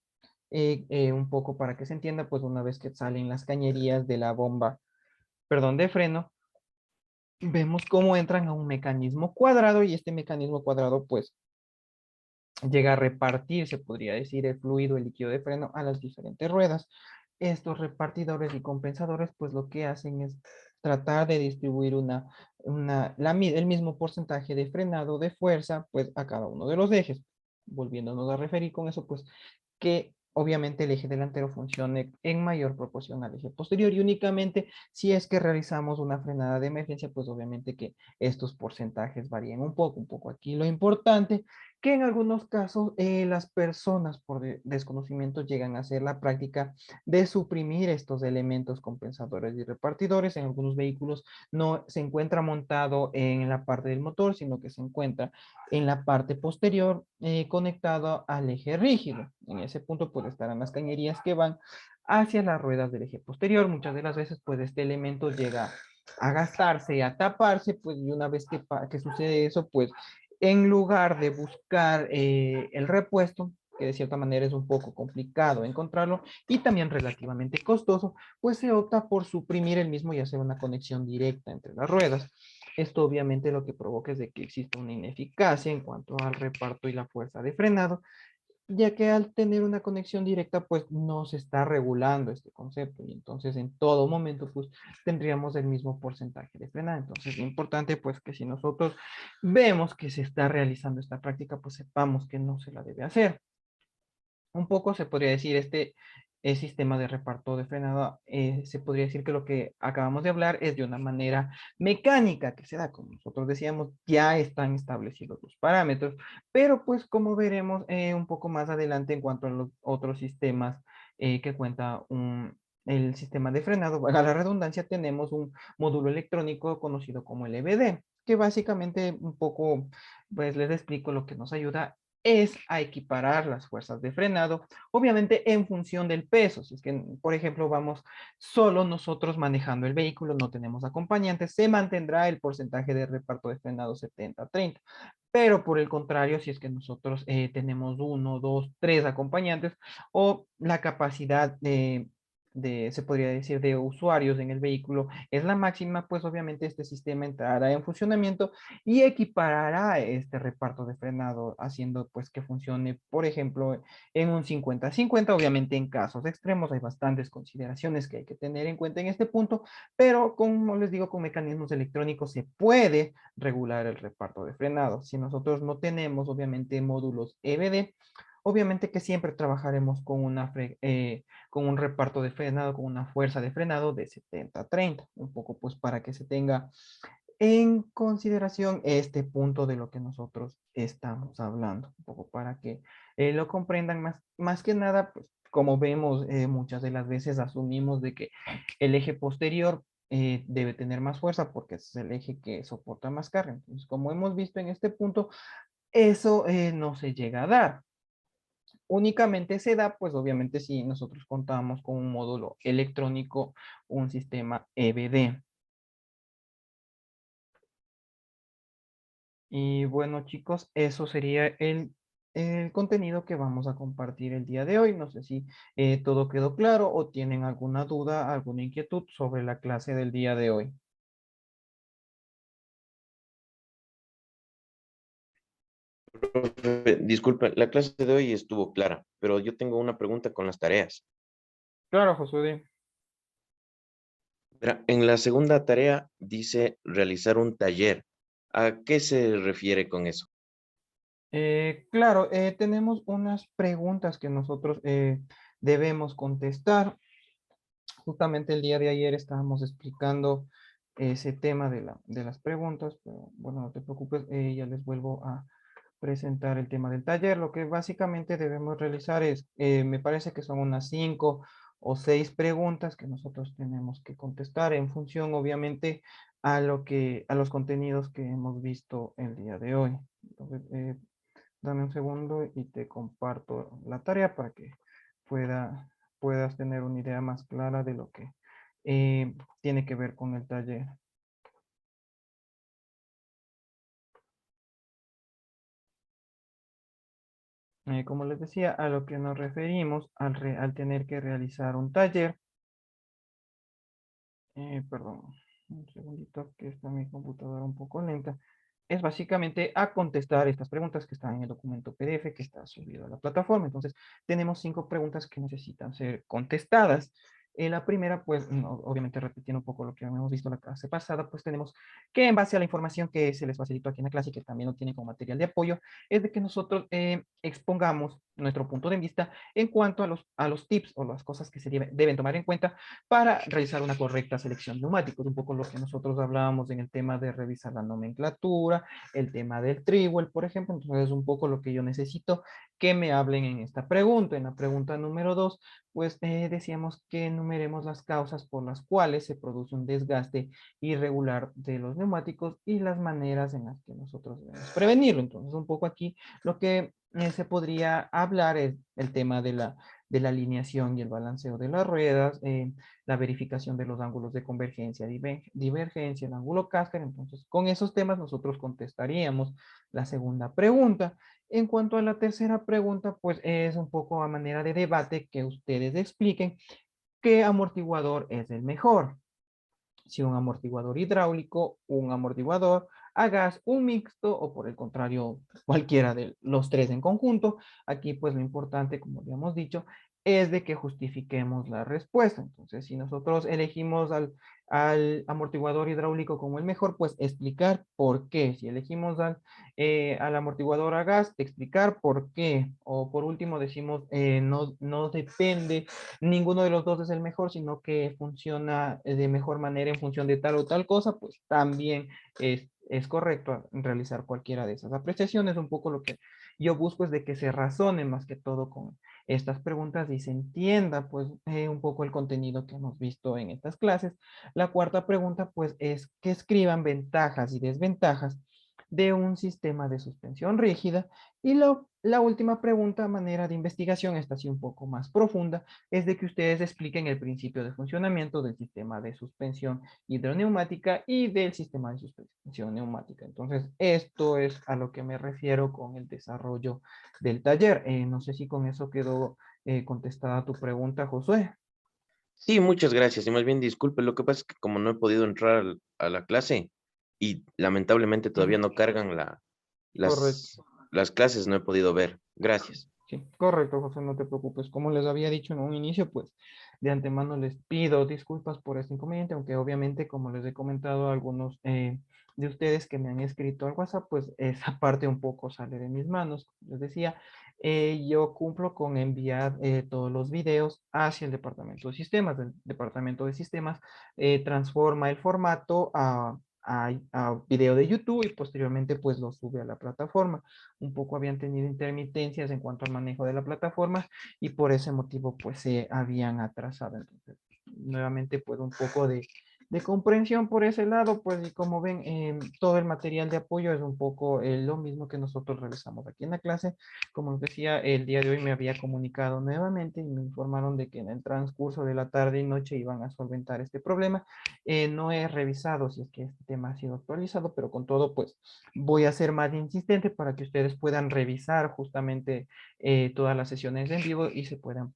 A: un poco para que se entienda, pues una vez que salen las cañerías de la bomba, perdón, de freno, vemos cómo entran a un mecanismo cuadrado y este mecanismo cuadrado pues llega a repartir, se podría decir, el fluido, el líquido de freno a las diferentes ruedas. Estos repartidores y compensadores, pues lo que hacen es tratar de distribuir el mismo porcentaje de frenado de fuerza, pues a cada uno de los ejes. Volviéndonos a referir con eso, pues que obviamente el eje delantero funcione en mayor proporción al eje posterior y únicamente si es que realizamos una frenada de emergencia, pues obviamente que estos porcentajes varían un poco aquí. Lo importante que en algunos casos las personas por desconocimiento llegan a hacer la práctica de suprimir estos elementos compensadores y repartidores. En algunos vehículos no se encuentra montado en la parte del motor, sino que se encuentra en la parte posterior conectado al eje rígido. En ese punto pues estarán las cañerías que van hacia las ruedas del eje posterior. Muchas de las veces pues este elemento llega a gastarse, a taparse, pues y una vez que sucede eso, pues en lugar de buscar el repuesto, que de cierta manera es un poco complicado encontrarlo y también relativamente costoso, pues se opta por suprimir el mismo y hacer una conexión directa entre las ruedas. Esto obviamente lo que provoca es de que exista una ineficacia en cuanto al reparto y la fuerza de frenado, ya que al tener una conexión directa, pues no se está regulando este concepto y entonces en todo momento, pues tendríamos el mismo porcentaje de frenada. Entonces es importante, pues que si nosotros vemos que se está realizando esta práctica, pues sepamos que no se la debe hacer. Un poco se podría decir el sistema de reparto de frenado, se podría decir que lo que acabamos de hablar es de una manera mecánica que se da, como nosotros decíamos, ya están establecidos los parámetros, pero pues como veremos un poco más adelante en cuanto a los otros sistemas que cuenta el sistema de frenado, a la redundancia, tenemos un módulo electrónico conocido como el EBD, que básicamente un poco, pues les explico lo que nos ayuda es a equiparar las fuerzas de frenado, obviamente en función del peso. Si es que, por ejemplo, vamos solo nosotros manejando el vehículo, no tenemos acompañantes, se mantendrá el porcentaje de reparto de frenado 70-30. Pero por el contrario, si es que nosotros tenemos uno, dos, tres acompañantes o la capacidad se podría decir, de usuarios en el vehículo es la máxima, pues obviamente este sistema entrará en funcionamiento y equiparará este reparto de frenado, haciendo pues que funcione, por ejemplo, en un 50-50. Obviamente en casos extremos hay bastantes consideraciones que hay que tener en cuenta en este punto, pero como les digo, con mecanismos electrónicos se puede regular el reparto de frenado. Si nosotros no tenemos, obviamente, módulos EBD, obviamente que siempre trabajaremos con un reparto de frenado, con una fuerza de frenado de 70-30, un poco pues para que se tenga en consideración este punto de lo que nosotros estamos hablando, un poco para que lo comprendan más que nada, pues como vemos muchas de las veces asumimos de que el eje posterior debe tener más fuerza porque es el eje que soporta más carga. Entonces, como hemos visto en este punto, eso no se llega a dar. Únicamente se da, pues obviamente si nosotros contamos con un módulo electrónico, un sistema EBD. Y bueno, chicos, eso sería el contenido que vamos a compartir el día de hoy. No sé si todo quedó claro o tienen alguna duda, alguna inquietud sobre la clase del día de hoy.
E: Profe, disculpe, la clase de hoy estuvo clara, pero yo tengo una pregunta con las tareas.
A: Claro, Josué.
E: Verá, en la segunda tarea dice realizar un taller. ¿A qué se refiere con eso?
A: Claro, tenemos unas preguntas que nosotros debemos contestar. Justamente el día de ayer estábamos explicando ese tema de las preguntas, pero bueno, no te preocupes, ya les vuelvo a presentar el tema del taller. Lo que básicamente debemos realizar es, me parece que son unas 5 o 6 preguntas que nosotros tenemos que contestar en función, obviamente, a los contenidos que hemos visto el día de hoy. Entonces, dame un segundo y te comparto la tarea para que puedas tener una idea más clara de lo que tiene que ver con el taller. Como les decía, a lo que nos referimos al tener que realizar un taller. Perdón, un segundito que está mi computadora un poco lenta. Es básicamente a contestar estas preguntas que están en el documento PDF que está subido a la plataforma. Entonces, tenemos 5 preguntas que necesitan ser contestadas. La primera, pues, obviamente repitiendo un poco lo que hemos visto la clase pasada, pues tenemos que en base a la información que se les facilitó aquí en la clase y que también lo tiene como material de apoyo, es de que nosotros expongamos nuestro punto de vista en cuanto a los tips o las cosas que se deben tomar en cuenta para realizar una correcta selección de neumáticos. Un poco lo que nosotros hablábamos en el tema de revisar la nomenclatura, el tema del triwell, por ejemplo. Entonces es un poco lo que yo necesito que me hablen en esta pregunta. En la pregunta número 2, pues decíamos que enumeremos las causas por las cuales se produce un desgaste irregular de los neumáticos y las maneras en las que nosotros debemos prevenirlo. Entonces un poco aquí lo que se podría hablar es el tema de la alineación y el balanceo de las ruedas, la verificación de los ángulos de convergencia, divergencia, el ángulo Casker. Entonces, con esos temas nosotros contestaríamos la segunda pregunta. En cuanto a la tercera pregunta, pues es un poco a manera de debate que ustedes expliquen qué amortiguador es el mejor. Si un amortiguador hidráulico, un amortiguador a gas, un mixto o por el contrario, cualquiera de los tres en conjunto. Aquí pues lo importante, como habíamos dicho, es de que justifiquemos la respuesta. Entonces, si nosotros elegimos al amortiguador hidráulico como el mejor, pues explicar por qué. Si elegimos al amortiguador a gas, explicar por qué. O por último decimos, no depende, ninguno de los dos es el mejor, sino que funciona de mejor manera en función de tal o tal cosa, pues también es correcto realizar cualquiera de esas apreciaciones. Un poco lo que yo busco es de que se razone más que todo con estas preguntas y se entienda pues un poco el contenido que hemos visto en estas clases. La cuarta pregunta pues es que escriban ventajas y desventajas de un sistema de suspensión rígida. Y la última pregunta, a manera de investigación, esta sí un poco más profunda, es de que ustedes expliquen el principio de funcionamiento del sistema de suspensión hidroneumática y del sistema de suspensión neumática. Entonces, esto es a lo que me refiero con el desarrollo del taller. No sé si con eso quedó contestada tu pregunta, Josué.
E: Sí, muchas gracias. Y más bien disculpe, lo que pasa es que como no he podido entrar a la clase y lamentablemente todavía
A: Ujú.
E: no cargan
A: Correcto.
E: las clases, no he podido ver. Gracias.
A: Sí, correcto, José, no te preocupes. Como les había dicho en un inicio, pues de antemano les pido disculpas por este inconveniente, aunque obviamente, como les he comentado a algunos de ustedes que me han escrito al WhatsApp, pues esa parte un poco sale de mis manos. Como les decía, yo cumplo con enviar todos los videos hacia el departamento de sistemas. El departamento de sistemas transforma el formato a video de YouTube y posteriormente pues lo sube a la plataforma. Un poco habían tenido intermitencias en cuanto al manejo de la plataforma y por ese motivo pues se habían atrasado. Entonces, nuevamente pues un poco de comprensión por ese lado, pues y como ven, todo el material de apoyo es un poco lo mismo que nosotros realizamos aquí en la clase. Como les decía, el día de hoy me había comunicado nuevamente y me informaron de que en el transcurso de la tarde y noche iban a solventar este problema. No he revisado si es que este tema ha sido actualizado, pero con todo, pues voy a ser más insistente para que ustedes puedan revisar justamente todas las sesiones en vivo y se puedan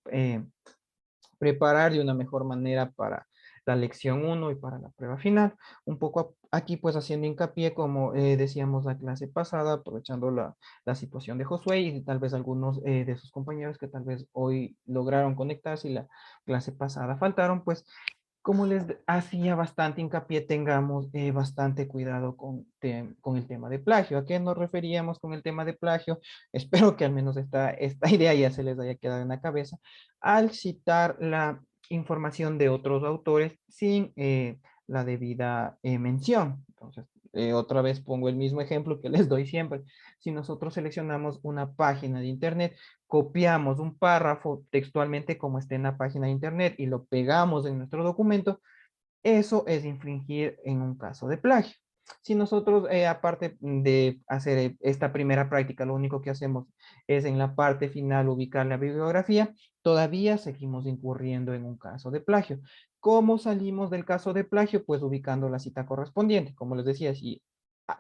A: preparar de una mejor manera para la lección uno y para la prueba final. Un poco aquí pues haciendo hincapié, como decíamos la clase pasada, aprovechando la situación de Josué y tal vez algunos de sus compañeros que tal vez hoy lograron conectarse y la clase pasada faltaron, pues como les hacía bastante hincapié, tengamos bastante cuidado con el tema de plagio. ¿A qué nos referíamos con el tema de plagio? Espero que al menos esta idea ya se les haya quedado en la cabeza. Al citar la información de otros autores sin la debida mención. Entonces, otra vez pongo el mismo ejemplo que les doy siempre. Si nosotros seleccionamos una página de internet, copiamos un párrafo textualmente como está en la página de internet y lo pegamos en nuestro documento, eso es infringir en un caso de plagio. Si nosotros, aparte de hacer esta primera práctica, lo único que hacemos es en la parte final ubicar la bibliografía, todavía seguimos incurriendo en un caso de plagio. ¿Cómo salimos del caso de plagio? Pues ubicando la cita correspondiente. Como les decía, si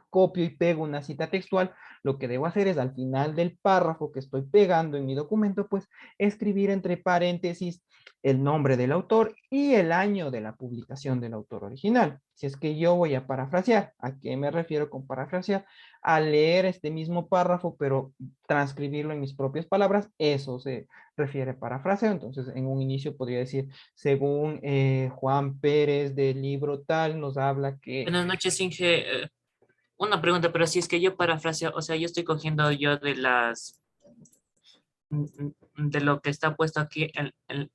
A: copio y pego una cita textual, lo que debo hacer es al final del párrafo que estoy pegando en mi documento, pues escribir entre paréntesis el nombre del autor y el año de la publicación del autor original. Si es que yo voy a parafrasear, ¿a qué me refiero con parafrasear? A leer este mismo párrafo, pero transcribirlo en mis propias palabras, eso se refiere a parafraseo. Entonces, en un inicio podría decir, según Juan Pérez del libro tal, nos habla que...
F: Buenas noches, Inge. Una pregunta, pero si es que yo parafraseo, o sea, yo estoy cogiendo yo de lo que está puesto aquí en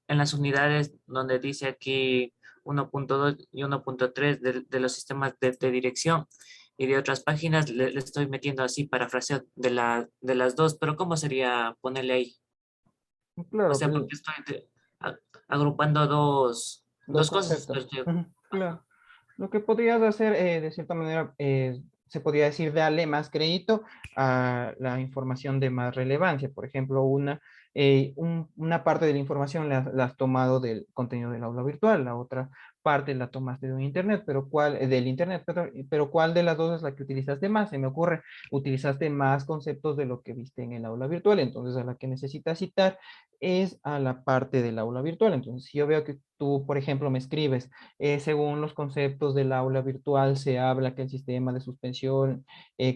F: las unidades donde dice aquí 1.2 y 1.3 de los sistemas de dirección y de otras páginas le estoy metiendo así parafraseo de las dos, pero ¿cómo sería ponerle ahí? O
A: Claro,
F: sea, porque estoy agrupando
A: dos
F: dos cosas.
A: conceptos. Ujú, claro. Lo que podrías hacer, de cierta manera, se podría decir, darle más crédito a la información de más relevancia. Por ejemplo, una parte de la información la has tomado del contenido del aula virtual, la otra parte la tomaste de un internet, pero del internet, pero ¿cuál de las dos es la que utilizaste más? Se me ocurre, utilizaste más conceptos de lo que viste en el aula virtual, entonces a la que necesitas citar es a la parte del aula virtual. Entonces, si yo veo que tú, por ejemplo, me escribes, según los conceptos del aula virtual, se habla que el sistema de suspensión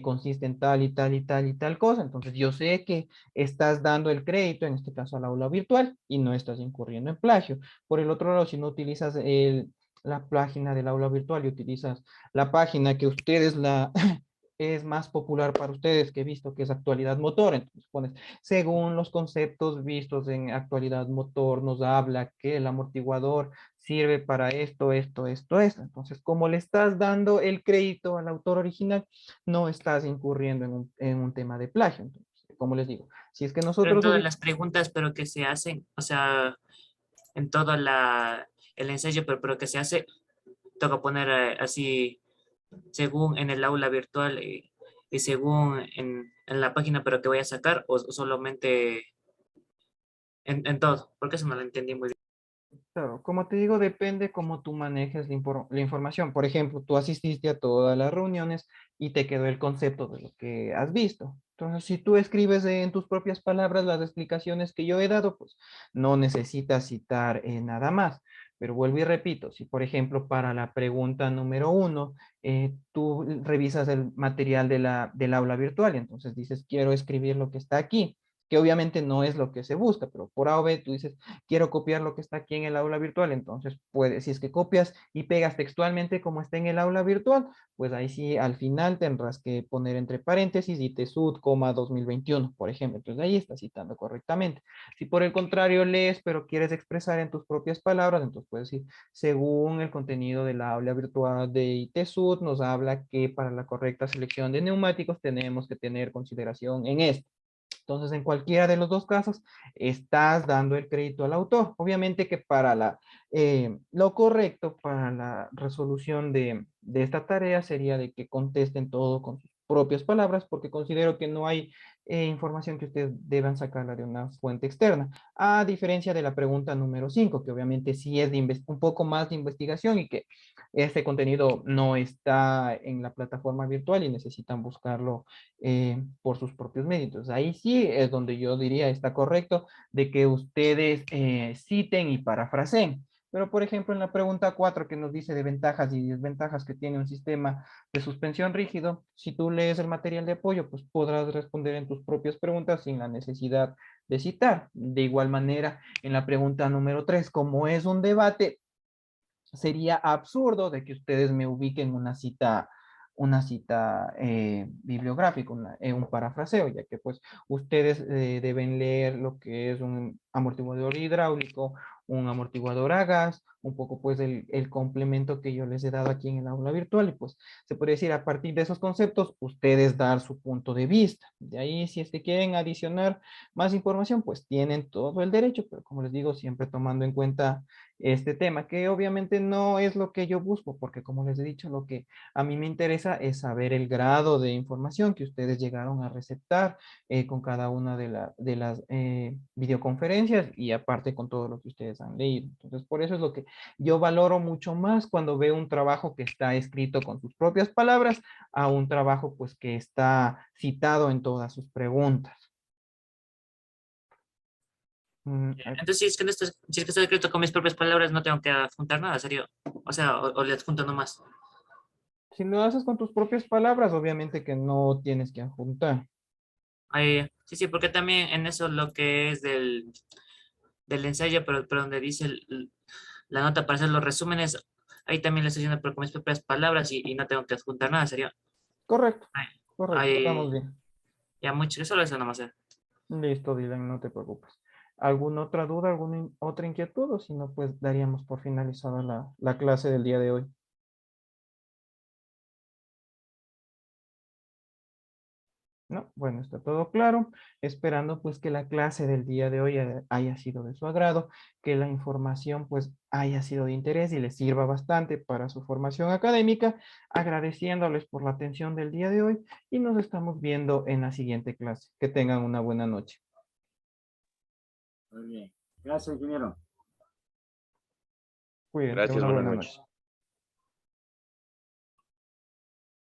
A: consiste en tal y tal y tal y tal cosa. Entonces, yo sé que estás dando el crédito, en este caso al aula virtual, y no estás incurriendo en plagio. Por el otro lado, si no utilizas la página del aula virtual y utilizas la página que ustedes es más popular para ustedes que he visto que es actualidad motor. Entonces pones, según los conceptos vistos en actualidad motor, nos habla que el amortiguador sirve para esto, esto, esto, esto. Entonces, como le estás dando el crédito al autor original, no estás incurriendo en un tema de plagio. Entonces, como les digo, si es que
F: Pero en
A: nosotros
F: todas las preguntas, pero que se hacen, o sea, en todo el ensayo, pero que se hace, toca poner así, según en el aula virtual y según en la página, pero que voy a sacar, o solamente en todo, porque eso no lo entendí muy bien.
A: Claro, como te digo, depende cómo tú manejes la información. Por ejemplo, tú asististe a todas las reuniones y te quedó el concepto de lo que has visto. Entonces, si tú escribes en tus propias palabras las explicaciones que yo he dado, pues no necesitas citar nada más. Pero vuelvo y repito, si por ejemplo para la pregunta número uno, tú revisas el material del aula virtual y entonces dices, quiero escribir lo que está aquí, que obviamente no es lo que se busca, pero por A o B tú dices, quiero copiar lo que está aquí en el aula virtual, entonces puedes, si es que copias y pegas textualmente como está en el aula virtual, pues ahí sí al final tendrás que poner entre paréntesis ITSUD, 2021, por ejemplo, entonces ahí estás citando correctamente. Si por el contrario lees, pero quieres expresar en tus propias palabras, entonces puedes decir, según el contenido del aula virtual de ITSUD, nos habla que para la correcta selección de neumáticos tenemos que tener consideración en esto. Entonces, en cualquiera de los dos casos, estás dando el crédito al autor. Obviamente que para lo correcto para la resolución de esta tarea sería de que contesten todo con sus propias palabras, porque considero que no hay información que ustedes deban sacarla de una fuente externa, a diferencia de la pregunta número 5, que obviamente sí es un poco más de investigación y que este contenido no está en la plataforma virtual y necesitan buscarlo por sus propios medios. Entonces, ahí sí es donde yo diría está correcto de que ustedes citen y parafraseen. Pero, por ejemplo, en la pregunta 4 que nos dice de ventajas y desventajas que tiene un sistema de suspensión rígido, si tú lees el material de apoyo, pues podrás responder en tus propias preguntas sin la necesidad de citar. De igual manera, en la pregunta número 3, como es un debate, sería absurdo de que ustedes me ubiquen una cita bibliográfica, un parafraseo, ya que pues ustedes deben leer lo que es un amortiguador hidráulico, un amortiguador a gas, un poco pues el complemento que yo les he dado aquí en el aula virtual, y pues se puede decir a partir de esos conceptos, ustedes dar su punto de vista. De ahí, si es que quieren adicionar más información, pues tienen todo el derecho, pero como les digo, siempre tomando en cuenta este tema, que obviamente no es lo que yo busco, porque como les he dicho, lo que a mí me interesa es saber el grado de información que ustedes llegaron a receptar con cada una de las videoconferencias y aparte con todo lo que ustedes han leído. Entonces, por eso es lo que yo valoro mucho más cuando veo un trabajo que está escrito con sus propias palabras a un trabajo pues que está citado en todas sus preguntas.
F: Entonces, si es que si es que está escrito con mis propias palabras, no tengo que adjuntar nada, serio. O sea, o le adjunto nomás.
A: Si lo haces con tus propias palabras, obviamente que no tienes que adjuntar.
F: Sí, sí, porque también en eso lo que es del ensayo, pero donde dice la nota para hacer los resúmenes, ahí también le estoy diciendo pero con mis propias palabras y no tengo que adjuntar nada, serio.
A: Correcto,
F: Ay,
A: correcto, estamos
F: ay,
A: bien.
F: ya mucho, solo eso nomás.
A: Listo, Dylan, no te preocupes. ¿Alguna otra duda, alguna otra inquietud? O si no, pues daríamos por finalizada la clase del día de hoy. No, bueno, está todo claro. Esperando pues que la clase del día de hoy haya sido de su agrado, que la información pues haya sido de interés y les sirva bastante para su formación académica, agradeciéndoles por la atención del día de hoy y nos estamos viendo en la siguiente clase. Que tengan una buena noche.
G: Muy bien. Gracias, ingeniero.
A: Cuídense,
E: Gracias,
A: una
E: buenas
A: buena
E: noches.
A: noche.